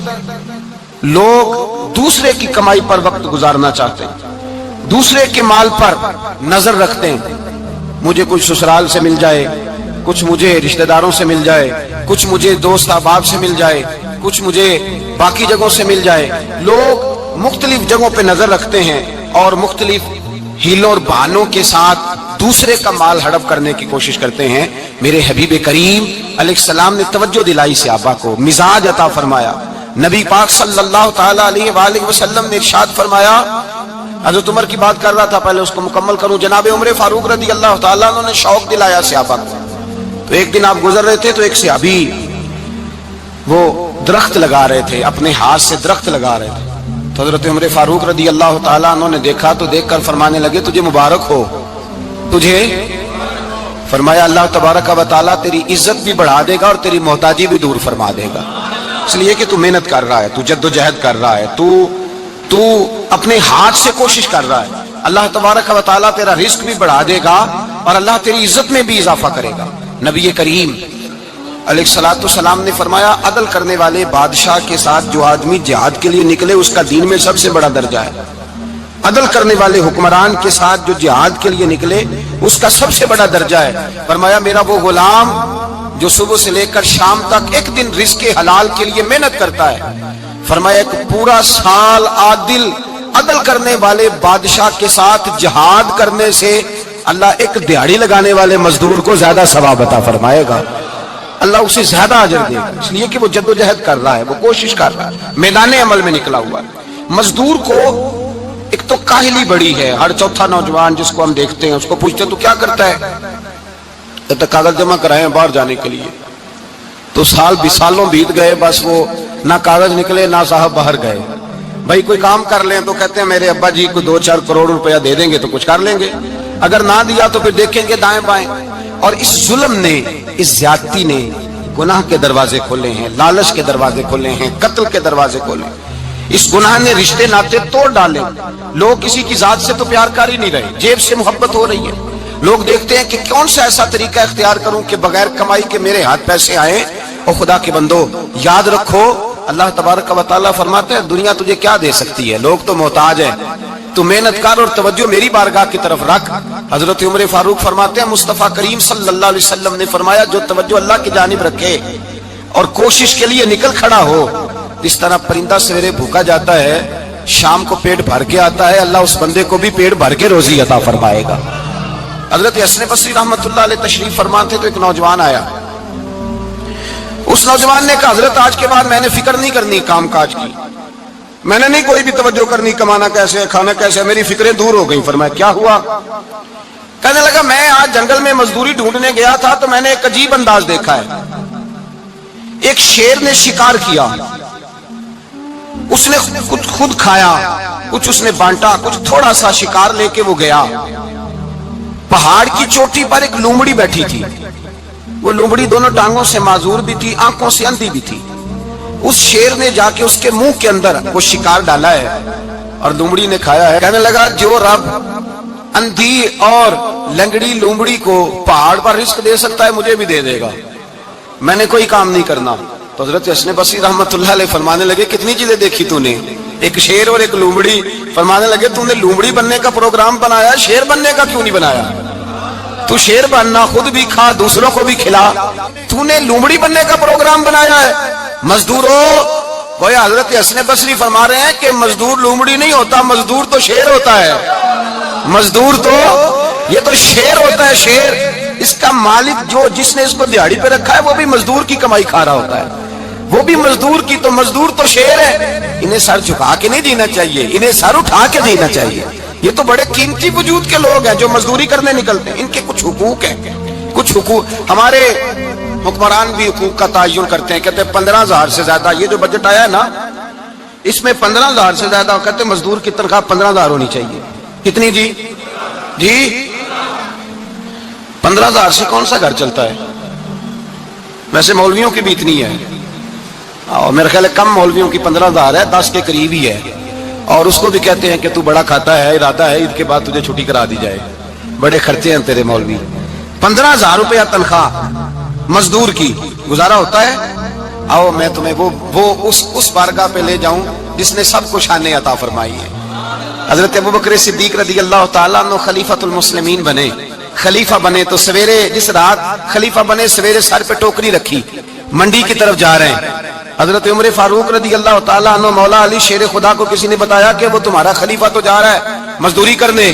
لوگ دوسرے کی کمائی پر وقت گزارنا چاہتے ہیں، دوسرے کے مال پر نظر رکھتے ہیں، مجھے کچھ سسرال سے مل جائے، کچھ مجھے رشتہ داروں سے مل جائے، کچھ مجھے دوست احباب سے مل جائے، کچھ مجھے باقی جگہوں سے مل جائے۔ لوگ مختلف جگہوں پہ نظر رکھتے ہیں اور مختلف ہیلوں اور بہانوں کے ساتھ دوسرے کا مال ہڑپ کرنے کی کوشش کرتے ہیں۔ میرے حبیب کریم علیہ السلام نے توجہ دلائی صحابہ کو، مزاج عطا فرمایا۔ نبی پاک صلی اللہ تعالیٰ علیہ وآلہ وسلم نے ارشاد فرمایا، حضرت عمر کی بات کر رہا تھا، پہلے اس کو مکمل کروں۔ جناب عمر فاروق رضی اللہ تعالیٰ عنہ نے شوق دلایا صحابہ کو۔ تو ایک دن آپ گزر رہے تھے تو ایک صحابی وہ درخت لگا رہے تھے، اپنے ہاتھ سے درخت لگا رہے تھے۔ تو حضرت عمر فاروق رضی اللہ تعالیٰ عنہ نے دیکھا تو دیکھ کر فرمانے لگے تجھے مبارک ہو، تجھے، فرمایا اللہ تبارک و تعالیٰ تیری عزت بھی بڑھا دے گا اور تیری محتاجی بھی دور فرما دے گا، اس لیے کہ تو محنت کر رہا ہے، تو جد و جہد کر رہا ہے، تو اپنے ہاتھ سے کوشش کر رہا ہے۔ اللہ تبارک و تعالیٰ تیرا رزق بھی بڑھا دے گا اور اللہ تیری عزت میں بھی اضافہ کرے گا۔ نبی کریم علیہ السلام نے فرمایا عدل کرنے والے بادشاہ کے ساتھ جو آدمی جہاد کے لیے نکلے اس کا دین میں سب سے بڑا درجہ ہے۔ عدل کرنے والے حکمران کے ساتھ جو جہاد کے لیے نکلے اس کا سب سے بڑا درجہ ہے۔ فرمایا میرا وہ غلام جو صبح سے لے کر شام تک ایک دن رزق حلال کے لیے محنت کرتا ہے، فرمایا ایک پورا سال عدل کرنے والے بادشاہ کے ساتھ جہاد کرنے سے اللہ ایک دیہڑی لگانے والے مزدور کو زیادہ ثواب عطا فرمائے گا، اللہ اسے زیادہ اجر دے گا، اس لیے کہ وہ جد و جہد کر رہا ہے، وہ کوشش کر رہا ہے، میدان عمل میں نکلا ہوا ہے۔ مزدور کو ایک تو کاہلی بڑی ہے، ہر چوتھا نوجوان جس کو ہم دیکھتے ہیں اس کو پوچھتے تو کیا کرتا ہے؟ تو کاغذ جمع کرائے باہر جانے کے لیے، تو سالوں بیت گئے، بس وہ نہ کاغذ نکلے نہ صاحب باہر گئے۔ بھائی کوئی کام کر لیں تو کہتے ہیں میرے ابا جی کو 2-4 کروڑ روپیہ دے دیں گے تو کچھ کر لیں گے، اگر نہ دیا تو پھر دیکھیں گے دائیں بائیں۔ اور اس ظلم نے، اس زیادتی نے گناہ کے دروازے کھولے ہیں، لالچ کے دروازے کھولے ہیں، قتل کے دروازے کھولے ہیں۔ اس گناہ نے رشتے ناطے توڑ ڈالے، لوگ کسی کی ذات سے تو پیار کر ہی نہیں رہے، جیب سے محبت ہو رہی ہے۔ لوگ دیکھتے ہیں کہ کون سا ایسا طریقہ اختیار کروں کہ بغیر کمائی کے میرے ہاتھ پیسے آئیں۔ اور خدا کے بندو یاد رکھو، اللہ تبارک و تعالیٰ فرماتا ہے دنیا تجھے کیا دے سکتی ہے، لوگ تو محتاج ہیں، تو محنت کر اور توجہ میری بارگاہ کی طرف رکھ۔ حضرت عمر فاروق فرماتے ہیں مصطفیٰ کریم صلی اللہ علیہ وسلم نے فرمایا جو توجہ اللہ کی جانب رکھے اور کوشش کے لیے نکل کھڑا ہو، اس طرح پرندہ سویرے بھوکا جاتا ہے شام کو پیٹ بھر کے آتا ہے، اللہ اس بندے کو بھی پیٹ بھر کے روزی عطا فرمائے گا۔ حضرت حسن بصری رحمۃ اللہ علیہ تشریف فرماتے تو ایک نوجوان آیا، اس نوجوان نے کہا حضرت آج کے بعد میں نے فکر نہیں کرنی کام کاج کی، میں نے نہیں کوئی بھی توجہ کرنی کمانا کیسے ہے کھانا کیسے ہے، میری فکریں دور ہو گئی۔ فرمایا کیا ہوا؟ کہنے لگا میں آج جنگل میں مزدوری ڈھونڈنے گیا تھا تو میں نے ایک عجیب انداز دیکھا ہے، ایک شیر نے شکار کیا، اس نے کچھ خود کھایا، کچھ اس نے بانٹا، کچھ تھوڑا سا شکار لے کے وہ گیا، پہاڑ کی چوٹی پر ایک لومڑی بیٹھی تھی، وہ لومڑی دونوں ٹانگوں سے معذور بھی تھی، آنکھوں سے اندھی بھی تھی۔ اس شیر نے جا کے اس کے منہ کے اندر وہ شکار ڈالا ہے اور لومڑی نے کھایا ہے۔ کہنے لگا جو رب اندھی اور لنگڑی لومڑی کو پہاڑ پر رزق دے سکتا ہے مجھے بھی دے دے گا، میں نے کوئی کام نہیں کرنا۔ تو حضرت حسن بصری رحمۃ اللہ علیہ فرمانے لگے کتنی چیزیں دیکھی تو نے، ایک شیر اور ایک لومڑی۔ فرمانے لگے تو نے لومڑی بننے کا پروگرام بنایا، شیر بننے کا کیوں نہیں بنایا؟ تو شیر بننا، خود بھی کھا دوسروں کو بھی کھلا، تو نے لومڑی بننے کا پروگرام بنایا ہے۔ مزدوروں گویا حضرت حسن بصری فرما رہے ہیں کہ مزدور لومڑی نہیں ہوتا، مزدور تو شیر ہوتا ہے، مزدور تو یہ تو شیر ہوتا ہے، شیر۔ اس کا مالک جو جس نے اس کو دیہڑی پہ رکھا ہے وہ بھی مزدور کی کمائی کھا رہا ہوتا ہے۔ وہ بھی مزدور کی، تو مزدور تو شیر ہے، انہیں سر جھکا کے نہیں جینا چاہیے، انہیں سر اٹھا کے جینا چاہیے۔ یہ تو بڑے قیمتی وجود کے لوگ ہیں جو مزدوری کرنے نکلتے ہیں، ان کے کچھ حقوق ہیں، کچھ حقوق۔ ہمارے حکمران بھی حقوق کا تعین کرتے ہیں، کہتے ہیں 15,000 سے زیادہ، یہ جو بجٹ آیا ہے نا اس میں 15,000 سے زیادہ، کہتے ہیں مزدور کی تنخواہ 15,000 ہونی چاہیے۔ کتنی جی؟ 15,000 سے کون سا گھر چلتا ہے؟ ویسے مولویوں کی بھی اتنی ہے، اور میرا خیال ہے کم مولویوں کی 15,000 ہے، 10 کے قریب ہی ہے، اور اس کو بھی کہتے ہیں کہ تو بڑا کھاتا ہے، ارادہ ہے عید کے بعد تجھے چھٹی کرا دی جائے، بڑے خرچے ہیں تیرے مولوی۔ 15,000 روپیہ تنخواہ مزدور کی، گزارا ہوتا ہے؟ آؤ میں تمہیں وہ اس بارگاہ پہ لے جاؤں جس نے سب کو شانیں عطا فرمائی ہے۔ حضرت ابوبکر صدیق رضی اللہ تعالیٰ عنہ خلیفۃ المسلمین بنے، خلیفہ بنے تو سویرے، جس رات خلیفہ بنے سویرے سر پہ ٹوکری رکھی، منڈی کی طرف جا رہے ہیں۔ حضرت عمر فاروق رضی اللہ تعالیٰ عنہ مولا علی شیر خدا کو کسی نے بتایا کہ وہ تمہارا خلیفہ تو جا رہا ہے مزدوری کرنے،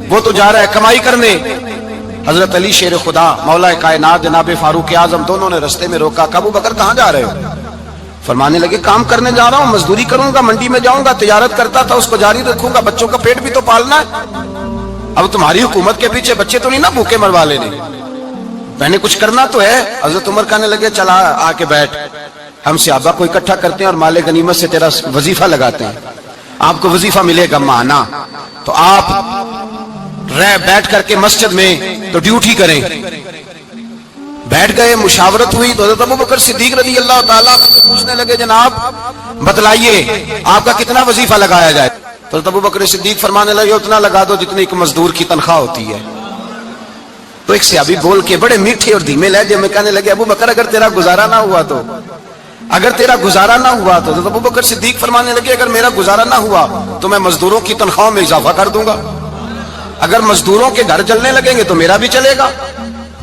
وہ تو جا رہا ہے کمائی کرنے۔ حضرت علی شیر خدا مولا کائنات جناب فاروق اعظم دونوں نے رستے میں روکا، کہ ابو بکر کہاں جا رہے ہو؟ فرمانے لگے کام کرنے جا رہا ہوں، مزدوری کروں گا، منڈی میں جاؤں گا، تجارت کرتا تھا اس کو جاری رکھوں گا، بچوں کا پیٹ بھی تو پالنا ہے، اب تمہاری حکومت کے پیچھے بچے تو نہیں نا بھوکے مروا لینے، میں نے کچھ کرنا تو ہے۔ حضرت عمر کہنے لگے چلا آ کے بیٹھ، ہم صحابہ کو اکٹھا کرتے ہیں اور مال غنیمت سے تیرا وظیفہ لگاتے ہیں، آپ کو وظیفہ ملے گا مانا، تو آپ بیٹھ کر کے مسجد میں تو ڈیوٹی کریں۔ بیٹھ گئے، مشاورت ہوئی تو حضرت ابوبکر صدیق رضی اللہ تعالیٰ پوچھنے لگے جناب بتلائیے آپ کا کتنا وظیفہ لگایا جائے؟ تو حضرت ابوبکر صدیق فرمانے لگے اتنا لگا دو جتنی ایک مزدور کی تنخواہ ہوتی ہے۔ تو ایک صحابی بول کے بڑے میٹھے اور دھیمے لہجے میں کہنے لگے ابوبکر اگر تیرا گزارا نہ ہوا تو، اگر تیرا گزارا نہ ہوا تو، حضرت ابوبکر صدیق فرمانے لگے اگر میرا گزارا نہ ہوا تو میں مزدوروں کی تنخواہوں میں اضافہ کر دوں گا، اگر مزدوروں کے گھر چلنے لگیں گے تو میرا بھی چلے گا،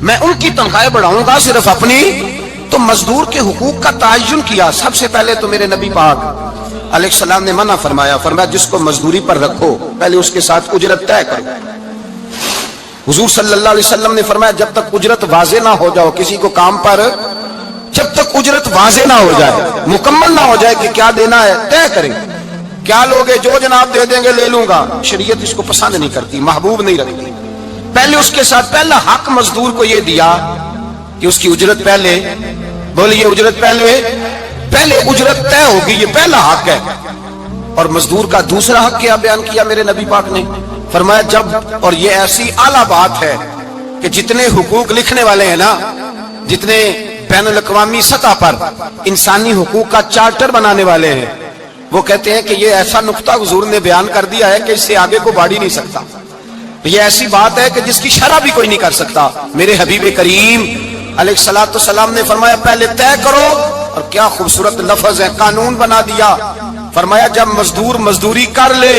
میں ان کی تنخواہیں بڑھاؤں گا صرف اپنی۔ تو مزدور کے حقوق کا تعین کیا۔ سب سے پہلے تو میرے نبی پاک علیہ السلام نے منع فرمایا، فرمایا جس کو مزدوری پر رکھو پہلے اس کے ساتھ اجرت طے کرو۔ حضور صلی اللہ علیہ وسلم نے فرمایا جب تک اجرت واضح نہ ہو جاؤ کسی کو کام پر، جب تک اجرت واضح نہ ہو جائے، مکمل نہ ہو جائے کہ کیا دینا ہے، طے کریں۔ کیا لوگ جو جناب دے دیں گے لے لوں گا، شریعت اس کو پسند نہیں کرتی، محبوب نہیں رکھتی۔ پہلے اس کے ساتھ پہلا حق مزدور کو یہ دیا کہ اس کی اجرت پہلے، بولیے اجرت پہلے اجرت طے ہوگی، یہ پہلا حق ہے۔ اور مزدور کا دوسرا حق کیا بیان کیا میرے نبی پاک نے؟ فرمایا جب، اور یہ ایسی اعلیٰ بات ہے کہ جتنے حقوق لکھنے والے ہیں نا، جتنے بین الاقوامی سطح پر انسانی حقوق کا چارٹر بنانے والے ہیں، وہ کہتے ہیں کہ یہ ایسا نقطہ حضور نے بیان کر دیا ہے کہ اس سے آگے کو بڑھ ہی نہیں سکتا، یہ ایسی بات ہے کہ جس کی شرح بھی کوئی نہیں کر سکتا۔ میرے حبیب کریم علیہ الصلوۃ والسلام نے فرمایا پہلے طے کرو، اور کیا خوبصورت لفظ ہے، قانون بنا دیا۔ فرمایا جب مزدور مزدوری کر لے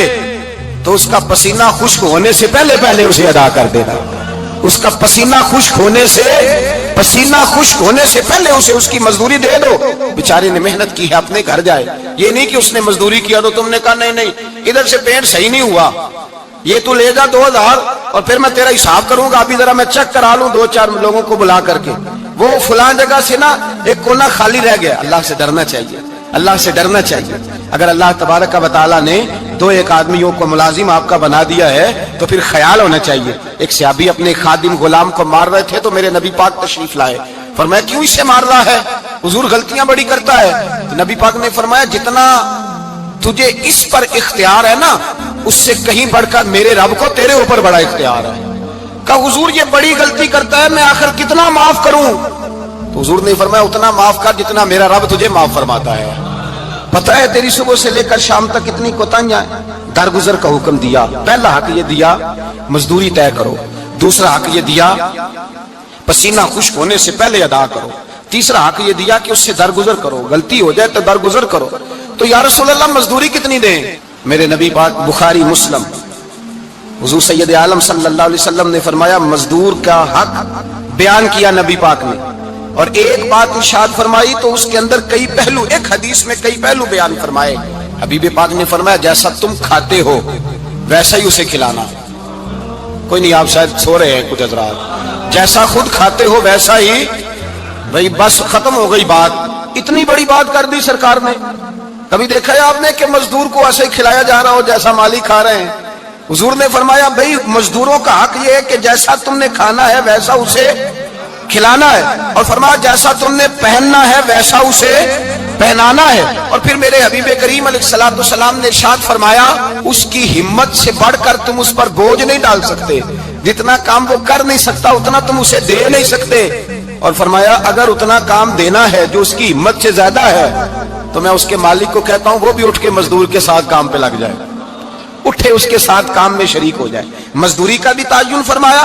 تو اس کا پسینہ خشک ہونے سے پہلے اسے ادا کر دینا، اس کا پسینہ خشک ہونے سے پہلے اسے اس کی مزدوری دے دو۔ بیچارے نے محنت کی ہے، اپنے گھر جائے، یہ نہیں کہ اس نے مزدوری کیا تو تم نے کہا نہیں ادھر سے پینٹ صحیح نہیں ہوا، یہ تو لے جا 2000 اور پھر میں تیرا حساب کروں گا، ابھی ذرا میں چیک کرا لوں 2-4 لوگوں کو بلا کر کے، وہ فلاں جگہ سے نا ایک کونا خالی رہ گیا۔ اللہ سے ڈرنا چاہیے، اللہ سے ڈرنا چاہیے۔ اگر اللہ تبارک و تعالیٰ نے 2-1 آدمیوں کو ملازم آپ کا بنا دیا ہے تو پھر خیال ہونا چاہیے۔ ایک صحابی اپنے خادم غلام کو مار رہے تھے تو میرے نبی پاک تشریف لائے، فرمایا کیوں اسے مار رہا ہے؟ حضور غلطیاں بڑی کرتا ہے۔ تو نبی پاک نے فرمایا جتنا تجھے اس پر اختیار ہے نا اس سے کہیں بڑھ کر میرے رب کو تیرے اوپر بڑا اختیار ہے۔ کہا حضور یہ بڑی غلطی کرتا ہے، میں آخر کتنا معاف کروں؟ تو حضور نے فرمایا اتنا معاف کر جتنا میرا رب تجھے معاف فرماتا ہے۔ پتہ ہے تیری صبح سے لے کر شام تک کتنی کوتاہیاں ہیں، درگزر کا حکم دیا۔ پہلا حق یہ دیا مزدوری طے کرو، دوسرا حق یہ دیا پسینہ خشک ہونے سے پہلے ادا کرو، تیسرا حق یہ دیا کہ اس سے درگزر کرو، غلطی ہو جائے تو درگزر کرو۔ تو یا رسول اللہ مزدوری کتنی دیں؟ میرے نبی پاک بخاری مسلم حضور سید عالم صلی اللہ علیہ وسلم نے فرمایا مزدور کا حق بیان کیا نبی پاک نے، اور ایک بات ارشاد فرمائی تو اس کے اندر کئی پہلو، ایک حدیث میں کئی پہلو بیان فرمائے۔ حبیب پاک نے فرمایا جیسا تم کھاتے ہو ویسا ہی اسے کھلانا۔ کوئی نہیں، آپ شاید سو رہے ہیں کچھ حضرات، جیسا خود کھاتے ہو ویسا ہی، بھائی بس ختم ہو گئی بات، इतनी बड़ी बात कर दी सरकार ने। कभी देखा है आपने कि मजदूर को ऐसे ही खिलाया जा रहा हो जैसा मालिक खा रहे हैं? हुजूर ने फरमाया भाई मजदूरों का हक ये है कि जैसा तुमने खाना है वैसा उसे खिलाना है, और फरमाया जैसा तुमने पहनना है वैसा उसे पहनाना है। और फिर मेरे हबीब करीम अलैहिस्सलाम ने इरशाद फरमाया उसकी हिम्मत से बढ़कर तुम उस पर बोझ नहीं डाल सकते, जितना काम वो कर नहीं सकता उतना तुम उसे दे नहीं सकते। और फरमाया अगर उतना काम देना है जो उसकी हिम्मत से ज्यादा है तो मैं उसके मालिक को कहता हूं वो भी उठ के मजदूर के साथ काम पे लग जाए, उठे उसके साथ काम में शरीक हो जाए। मजदूरी का भी तायुन फरमाया,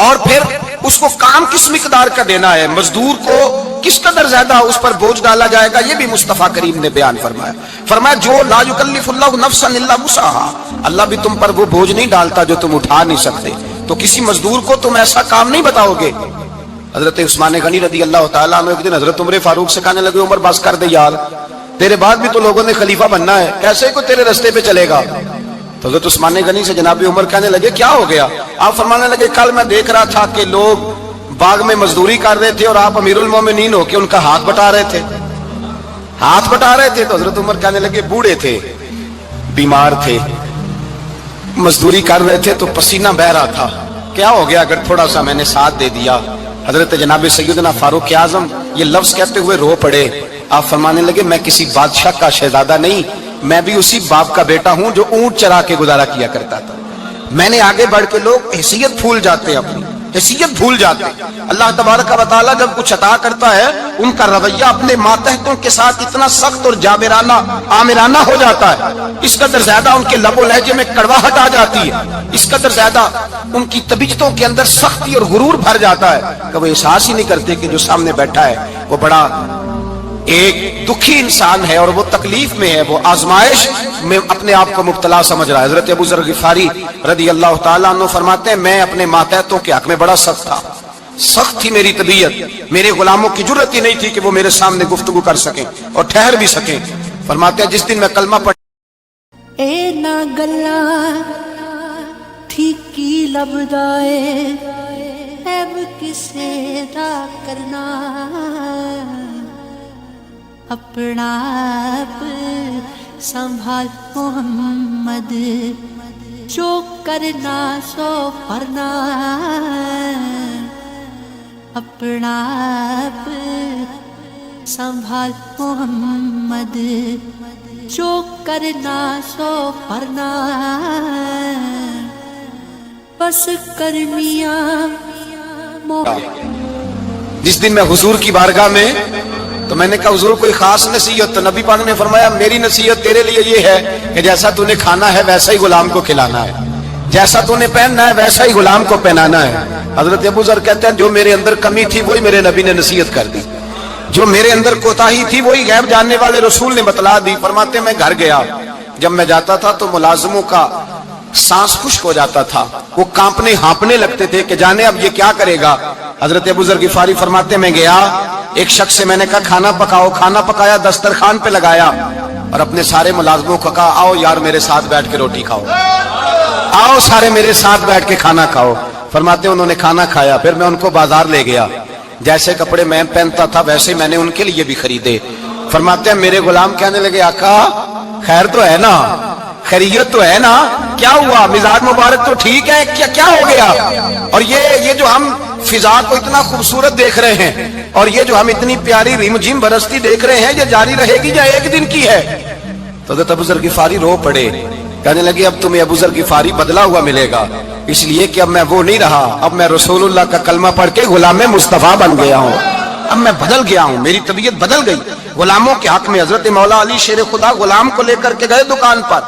और फिर उसको काम किस मिकदार का देना है, मजदूर को किस कदर ज्यादा उस पर बोझ डाला जाएगा, ये भी मुस्तफा करीम ने बयान फरमाया। फरमाया जो ला युकल्लिफुल्लाहु नफ्सन इल्ला वुसअहा, अल्लाह भी तुम पर वो बोझ नहीं डालता जो तुम उठा नहीं सकते। तो किसी मजदूर को तुम ऐसा काम नहीं बताओगे। हजरत उस्मान गनी रदी अल्लाह तआला अन्हु एक दिन हजरत उमर फारूक से कहने लगे उमर बस कर दे यार, तेरे बाद भी तो लोगों ने खलीफा बनना है, कैसे को तेरे रास्ते पे चलेगा। तो हजरत उस्मान गनी से जनाब उमर कहने लगे क्या हो गया? आप फरमाने लगे कल मैं देख रहा था कि लोग बाग में मजदूरी कर रहे थे और आप अमीरुल मोमिनीन होके उनका हाथ बटा रहे थे, हाथ बटा रहे थे। तो हजरत उमर कहने लगे बूढ़े थे, बीमार थे, मजदूरी कर रहे थे तो पसीना बह रहा था, क्या हो गया अगर थोड़ा सा मैंने साथ दे दिया। हजरत जनाब सैयदना फारूक आजम ये लफ्ज कहते हुए रो पड़े। आप फरमाने लगे मैं किसी बादशाह का शहजादा नहीं, मैं भी उसी बाप का बेटा हूं जो ऊंट चरा के गुजारा किया करता था। मैंने आगे बढ़ के लोग हैसियत भूल जाते, अपनी हैसियत भूल जाते। अल्लाह तबारक व तआला जब कुछ अता करता है उनका रवैया अपने मातहतों के साथ इतना सख्त और जाबिराना आमिराना हो जाता है, इस कदर ज्यादा उनके लबो लहजे में कड़वाहट आ जाती है, इस कदर ज्यादा उनकी तबीयतों के अंदर सख्ती और गुरूर भर जाता है कि वो एहसास ही नहीं करते कि जो सामने बैठा है वो बड़ा एक दुखी इंसान है और वो तकलीफ में है, वो आजमाइश में अपने आप को मुब्तला समझ रहा है। हजरत अबू ज़र गिफारी रदी अल्लाह तआला अन्हु फरमाते हैं मैं अपने मातहतों के हक में बड़ा सख्त था, सख्त थी मेरी तबीयत, मेरे गुलामों की जुर्रत ही नहीं थी कि वो मेरे सामने गुफ्तगू कर सकें और ठहर भी सकें। फरमाते हैं जिस दिन मैं कलमा पढ़ ए ना गल्ला ठीक की लभदा ऐब किसे दा करना, अपना आप संभाल मोहम्मद, जो करना सो करना, अपना आप संभाल मोहम्मद, जो करना सो करना, बस कर मियां। जिस दिन मैं हुजूर की बारगाह में तो मैंने कहा हुजूर कोई खास नसीहत, तो नबी पाक ने फरमाया मेरी नसीहत तेरे लिए ये है कि जैसा तूने खाना है वैसा ही गुलाम को खिलाना है, जैसा तूने पहनना है वैसा ही गुलाम को पहनाना है। हजरत अबू ज़र कहते हैं जो मेरे अंदर कमी थी वही मेरे नबी ने नसीहत कर दी, जो मेरे अंदर कोताही थी वही गैब जानने वाले रसूल ने बतला दी। फरमाते मैं घर गया, जब मैं जाता था तो मुलाजिमों का सांस खुश्क हो जाता था, वो कांपने हाँपने लगते थे कि जाने अब ये क्या करेगा। हजरत अबू ज़र गिफारी फरमाते मैं गया, एक शख्स से मैंने कहा खाना पकाओ, खाना पकाया, दस्तरखान पे लगाया और अपने सारे मुलाजिमों को कहा आओ यार मेरे साथ बैठ के रोटी खाओ, आओ सारे मेरे साथ बैठ के खाना खाओ। फरमाते उन्होंने खाना खाया, फिर मैं उनको बाजार ले गया, जैसे कपड़े मैं पहनता था वैसे मैंने उनके लिए भी खरीदे। फरमाते हैं मेरे गुलाम कहने लगे आका खैर तो है ना, खैरियत तो है ना, क्या हुआ, मिजाज मुबारक तो ठीक है, क्या क्या हो गया। और ये जो हम फिजा को इतना खूबसूरत देख रहे हैं और ये जो हम इतनी प्यारी रिमझिम बरसती देख रहे हैं ये जारी रहेगी या एक दिन की है। तो हज़रत अबू ज़र गिफारी रो पड़े, कहने लगे अब तुम्हें अबू ज़र गिफारी बदला हुआ मिलेगा, इसलिए कि अब मैं वो नहीं रहा, अब मैं रसूलुल्लाह का कलमा पढ़ के गुलाम मुस्तफा बन गया हूँ, अब मैं बदल गया हूँ, मेरी तबीयत बदल गई। गुलामों के हक में हजरत मौला अली शेर खुदा गुलाम को लेकर के गए दुकान पर,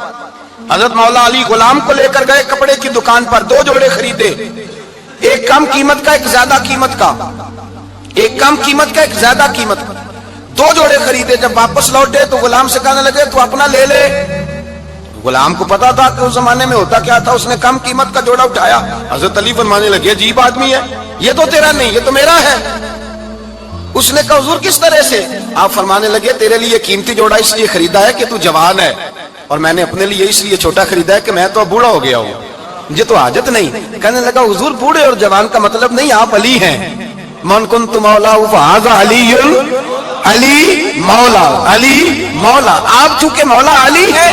हजरत मौला अली गुलाम को लेकर गए कपड़े की दुकान पर, 2 जोड़े खरीदे, एक कम कीमत का एक ज्यादा कीमत का, एक कम कीमत का एक ज्यादा कीमत का, 2 जोड़े खरीदे। जब वापस लौटे तो गुलाम से कहने लगे तू अपना ले ले। गुलाम को पता था कि उस जमाने में होता क्या था, उसने कम कीमत का जोड़ा उठाया। हजरत अली फरमाने लगे अजीब आदमी है, ये तो तेरा नहीं ये तो मेरा है। उसने कहा हुजूर किस तरह से? आप फरमाने लगे तेरे लिए कीमती जोड़ा इसलिए खरीदा है कि तू जवान है और मैंने अपने लिए इसलिए छोटा खरीदा है कि मैं तो बूढ़ा हो गया हूँ, मुझे तो आदत नहीं। कहने लगा हुजूर बूढ़े और जवान का मतलब नहीं, आप अली हैं, मन कुन्तु मौला फाज़ा अली अली मौला, अली मौला। आप चूंकि मौला अली है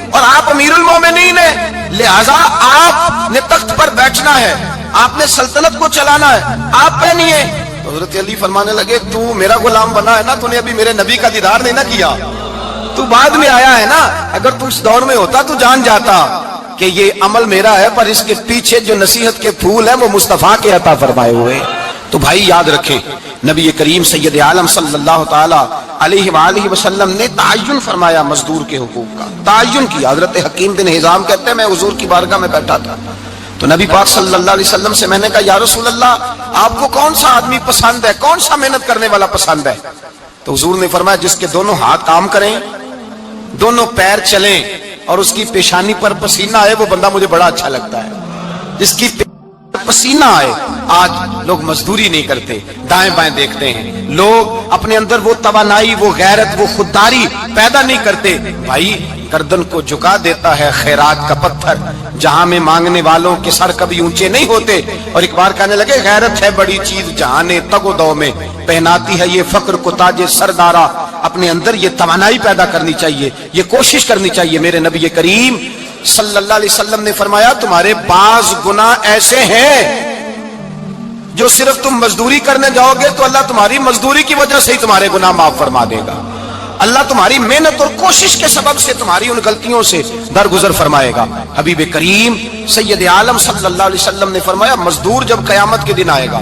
और आप अमीरुल मोमिनीन है, लिहाजा आपने तख्त पर बैठना है, आपने सल्तनत को चलाना है, आप पे नहीं है। तो हजरत अली फरमाने लगे, तू मेरा गुलाम बना है ना, तूने अभी मेरे नबी का दीदार नहीं ना किया, तू बाद में आया है ना। अगर तू इस दौर में होता तो जान जाता कि ये अमल मेरा है, पर इसके पीछे जो नसीहत के फूल है वो मुस्तफा के अता फरमाए हुए। तो भाई याद रखें, नबी करीम सैयद आलम सल्लल्लाहु ताला अलैहि वसल्लम ने तायुन फरमाया मजदूर के हुकूक का, तायुन किया। हजरत हकीम बिन हिजाम कहते हैं, मैं हुजूर की बारगाह में बैठा था, तो नबी पाक सल्लल्लाहु अलैहि वसल्लम से मैंने कहा, या रसूल अल्लाह, आपको कौन सा आदमी पसंद है, कौन सा मेहनत करने वाला पसंद है? तो हुजूर ने फरमाया, जिसके दोनों हाथ काम करें, दोनों पैर चलें और उसकी पेशानी पर पसीना आए, वो बंदा मुझे बड़ा अच्छा लगता है। जिसकी पसीना आए। आज लोग मजदूरी नहीं करते, दाएं बाएं देखते हैं, लोग अपने अंदर वो तवानाई, वो गैरत, वो खुददारी पैदा नहीं करते। भाई गर्दन को झुका देता है खैरात का पत्थर, जहां में मांगने वालों के सर कभी ऊंचे नहीं होते। और एक बार कहने लगे, गैरत है बड़ी चीज जहां ने तगोदो में पहनाती है ये फक्र को ताजे सरदारा। अपने अंदर ये तवानाई पैदा करनी चाहिए, ये कोशिश करनी चाहिए। मेरे नबी करीम सल्लल्लाहु अलैहि वसल्लम ने फरमाया, तुम्हारे बाज गुनाह ऐसे हैं जो सिर्फ तुम मजदूरी करने जाओगे तो अल्लाह तुम्हारी मजदूरी की वजह से ही तुम्हारे गुनाह माफ फरमा देगा। अल्लाह तुम्हारी मेहनत और कोशिश के सबब से तुम्हारी उन गलतियों से दरगुजर फरमाएगा। हबीब करीम सैयद आलम सल्लल्लाहु अलैहि वसल्लम ने फरमाया, मजदूर जब कयामत के दिन आएगा,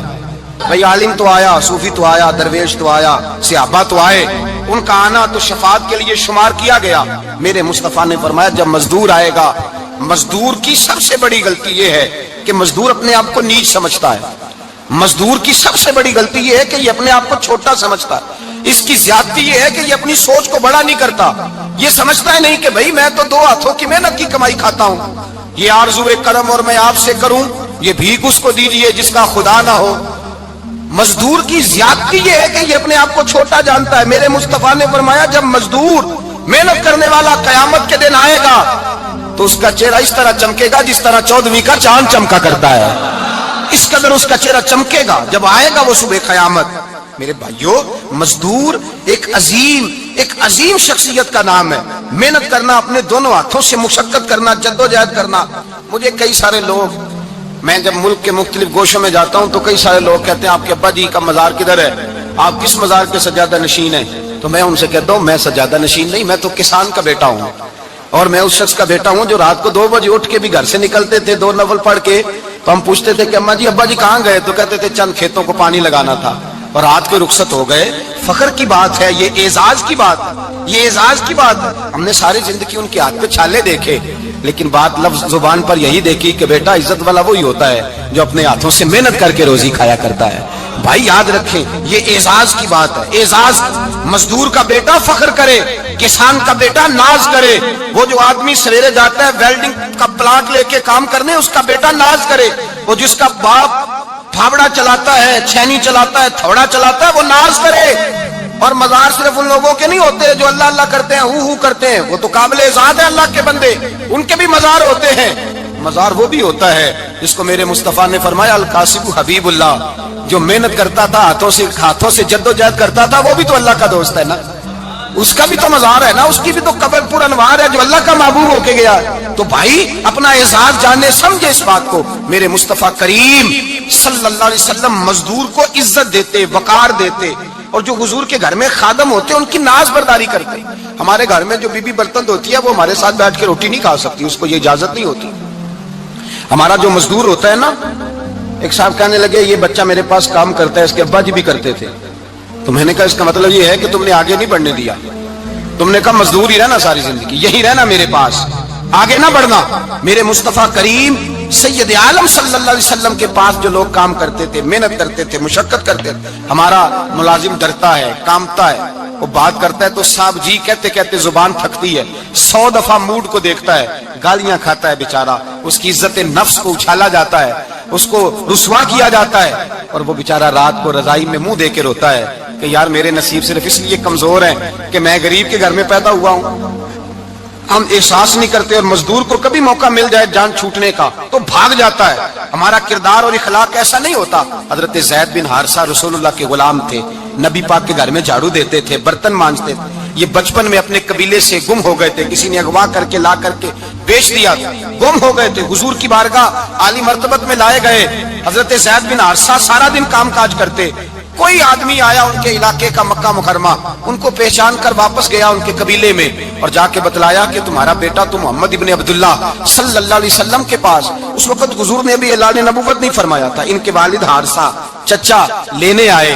भाई आलिम तो आया, सूफी तो आया, दरवेश तो आया, सहाबा तो आए, उनका आना तो शफाअत के लिए शुमार किया गया। मेरे मुस्तफा ने फरमाया, जब मजदूर आएगा, मजदूर की सबसे बड़ी गलती यह है कि मजदूर अपने आप को नीच समझता है। मजदूर की सबसे बड़ी गलती यह है कि ये अपने आप को छोटा समझता है। इसकी ज्यादती यह है कि ये अपनी सोच को बड़ा नहीं करता। ये समझता है नहीं कि भाई मैं तो दो हाथों की मेहनत की कमाई खाता हूं, ये आरज़ू करम और मैं आपसे करूं, ये भीख उसको दीजिए जिसका खुदा ना हो। मजदूर की ज्यादती यह है कि ये अपने आप को छोटा जानता है। मेरे मुस्तफा ने फरमाया, जब मजदूर मेहनत करने वाला कयामत के दिन आएगा तो उसका चेहरा इस तरह चमकेगा जिस तरह 14वीं का चांद चमका करता है। इस कदर उसका चेहरा चमकेगा जब आएगा वो सुबह कयामत। मेरे भाइयों, मजदूर एक अजीम शख्सियत का नाम है। मेहनत करना, अपने दोनों हाथों से मुशक्कत करना, जद्दोजहद करना। मुझे कई सारे लोग, मैं जब मुल्क के मुख्तलिफ गोशों में जाता हूं तो कई सारे लोग कहते हैं, आपके अब्बा जी का मजार किधर है, आप किस मजार के सज्जादा नशीन हैं? तो मैं उनसे कहता हूं, मैं सज्जादा नशीन नहीं, मैं तो किसान का बेटा हूं। और मैं उस शख्स का बेटा हूं जो रात को 2 बजे उठ के भी घर से निकलते थे 2 नफल पढ़ के। तो हम पूछते थे कि अम्मा जी अब्बा जी कहाँ गए? तो कहते थे चंद खेतों को पानी लगाना था और रात को रुखसत हो गए। फख्र की बात है, ये एजाज की बात, ये एजाज की बात है। हमने सारी जिंदगी उनके हाथ पे छाले देखे, लेकिन बात लफ्ज जुबान पर यही देखी कि बेटा इज्जत वाला वही होता है जो अपने हाथों से मेहनत करके रोजी खाया करता है। भाई याद रखें, ये एजाज की बात है। एजाज, मजदूर का बेटा फख्र करे, किसान का बेटा नाज करे। वो जो आदमी सवेरे जाता है वेल्डिंग का प्लांट लेके काम करने, उसका बेटा नाज करे। वो जिसका बाप फावड़ा चलाता है, छैनी चलाता है, थोड़ा चलाता है, वो नाज करे। और मजार सिर्फ उन लोगों के नहीं होते जो अल्लाह अल्लाह करते हैं, हु करते हैं, वो तो काबिल इज़ाद है अल्लाह के बंदे, उनके भी मजार होते हैं। मजार वो भी होता है जिसको मेरे मुस्तफा ने फरमाया, अल कासिबु हबीबुल्लाह, जो मेहनत करता था, हाथों से जद्दोजहद करता था, वो भी तो अल्लाह का दोस्त है ना, उसका भी तो मजार है ना, उसकी भी तो कब्र पूरा अनवार है जो अल्लाह का महबूब होके गया। तो भाई अपना एजाज जाने, समझे इस बात को। मेरे मुस्तफा करीम सल्लल्लाहु अलैहि वसल्लम मजदूर को इज्जत देते, वकार देते, और जो हुजूर के घर में खादम होते उनकी नाज बर्दारी करते। हमारे घर में जो बीबी बर्तन धोती है वो हमारे साथ बैठ के रोटी नहीं खा सकती, उसको ये इजाजत नहीं होती। हमारा जो मजदूर होता है ना, एक साहब कहने लगे, ये बच्चा मेरे पास काम करता है, इसके अब्बा जी भी करते थे। तो मैंने कहा इसका मतलब ये है कि तुमने आगे नहीं बढ़ने दिया, तुमने कहा मजदूर ही रहना सारी जिंदगी, यही रहना मेरे पास, आगे ना बढ़ना। मेरे मुस्तफा करीम सैयद आलम सल्लल्लाहु अलैहि वसल्लम के पास जो लोग काम करते थे, मेहनत करते थे, मुशक्कत करते थे। हमारा मुलाजिम डरता है, कामता है, वो बात करता है तो साहब जी कहते कहते जुबान थकती है, 100 दफा मूड को देखता है, गालियां खाता है बेचारा, उसकी इज्जत नफ्स को उछाला जाता है, उसको रुसवा किया जाता है, और वो बेचारा रात को रजाई में मुंह दे के रोता है कि यार मेरे नसीब सिर्फ इसलिए कमजोर हैं कि मैं गरीब के घर में पैदा हुआ हूं। हम एहसास नहीं करते, और मजदूर को कभी मौका मिल जाए जान छूटने का तो भाग जाता है। हमारा किरदार और इखलाक ऐसा नहीं होता। हजरत ज़ैद बिन हारिसा रसूलुल्लाह के गुलाम थे, नबी पाक के घर में झाड़ू देते थे, बर्तन मांजते थे। ये बचपन में अपने कबीले से गुम हो गए थे, किसी ने अगवा करके ला करके बेच दिया था, गुम हो गए थे। हुजूर की बारगाह आली मर्तबत में लाए गए। हजरत ज़ैद बिन हारिसा सारा दिन काम काज करते। कोई आदमी आया उनके इलाके का, मक्का मुकरमा, उनको पहचान कर वापस गया उनके कबीले में और जाके बतलाया कि तुम्हारा बेटा तो मोहम्मद इब्ने अब्दुल्लाह सल्लल्लाहु अलैहि वसल्लम के पास। उस वक्त हुजूर ने भी ऐलान नबूवत नहीं फरमाया था। इनके वालिद हारिसा चचा लेने आए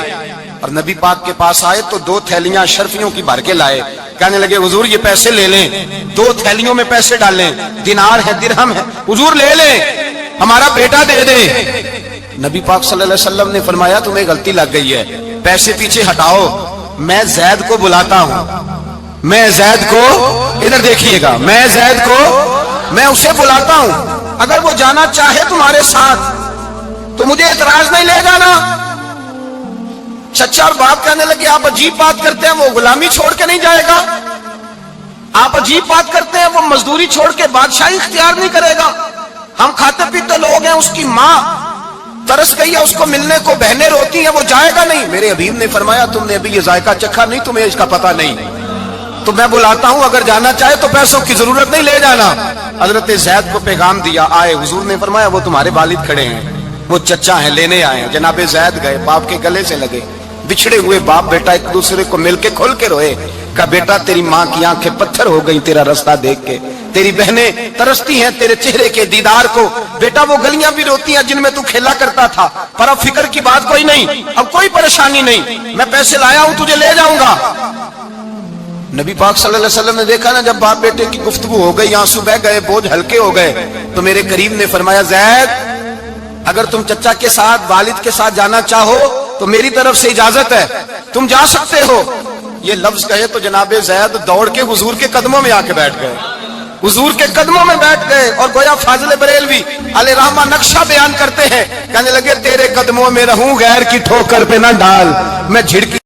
और नबी पाक के पास आए तो 2 थैलियां शर्फियों की भर के लाए। कहने लगे हुजूर ये पैसे ले लें, 2 थैलियों में पैसे डालें, दिनार है दिरहम है, हुजूर ले लें, हमारा बेटा दे दे। नबी पाक सल्लल्लाहु अलैहि वसल्लम ने फरमाया तुम्हें गलती लग गई है, पैसे पीछे हटाओ, मैं ज़ैद को बुलाता हूं, मैं ज़ैद को, इधर देखिएगा, मैं ज़ैद को, मैं उसे बुलाता हूं, अगर वो जाना चाहे तुम्हारे साथ तो मुझे एतराज नहीं ले जाना। चचा और बाप कहने लगे आप अजीब बात करते हैं, वो गुलामी छोड़ के नहीं जाएगा, आप अजीब बात करते हैं, वो मजदूरी छोड़ के बादशाही इख्तियार नहीं करेगा, हम खाते पीते लोग हैं, उसकी माँ तरस गई है, उसको मिलने को बहनें रोती हैं, वो जाएगा नहीं। मेरे हबीब ने फरमाया तुमने अभी ये जायका चखा नहीं, तुम्हें इसका पता नहीं, तो मैं बुलाता हूं, अगर जाना चाहे तो पैसों की जरूरत नहीं, ले जाना। हजरत ज़ैद को पैगाम दिया, आए, हुजूर ने फरमाया वो तुम्हारे वालिद खड़े हैं, वो चचा हैं, लेने आए हैं। जनाबे ज़ैद गए, बाप के गले से लगे, बिछड़े हुए बाप बेटा एक दूसरे को मिलके खोल के रोए। कहा बेटा तेरी माँ की आंखें पत्थर हो गई तेरा रास्ता देख के, तेरी बहनें तरसती हैं तेरे चेहरे के दीदार को, बेटा वो गलियां भी रोती हैं जिनमें तू खेला करता था, पर अब फिक्र की बात कोई नहीं, अब कोई परेशानी नहीं, मैं पैसे लाया हूं, तुझे ले जाऊंगा। नबी पाक सल्लल्लाहु अलैहि वसल्लम ने देखा ना, जब बाप बेटे की गुफ्तगू हो गई, आंसू बह गए, बोझ हल्के हो गए, तो मेरे करीब ने फरमाया ज़ैद अगर तुम चचा के साथ, वालिद के साथ जाना चाहो तो मेरी तरफ से इजाजत है, तुम जा सकते हो। ये लफ्ज कहे तो जनाबे ज़ैद दौड़ के हुजूर के कदमों में आके बैठ गए, हुजूर के कदमों में बैठ गए, और गोया फाजिल बरेलवी अलैहि रहमा नक्शा बयान करते हैं, कहने लगे तेरे कदमों में रहूं, गैर की ठोकर पे ना डाल, मैं झिड़की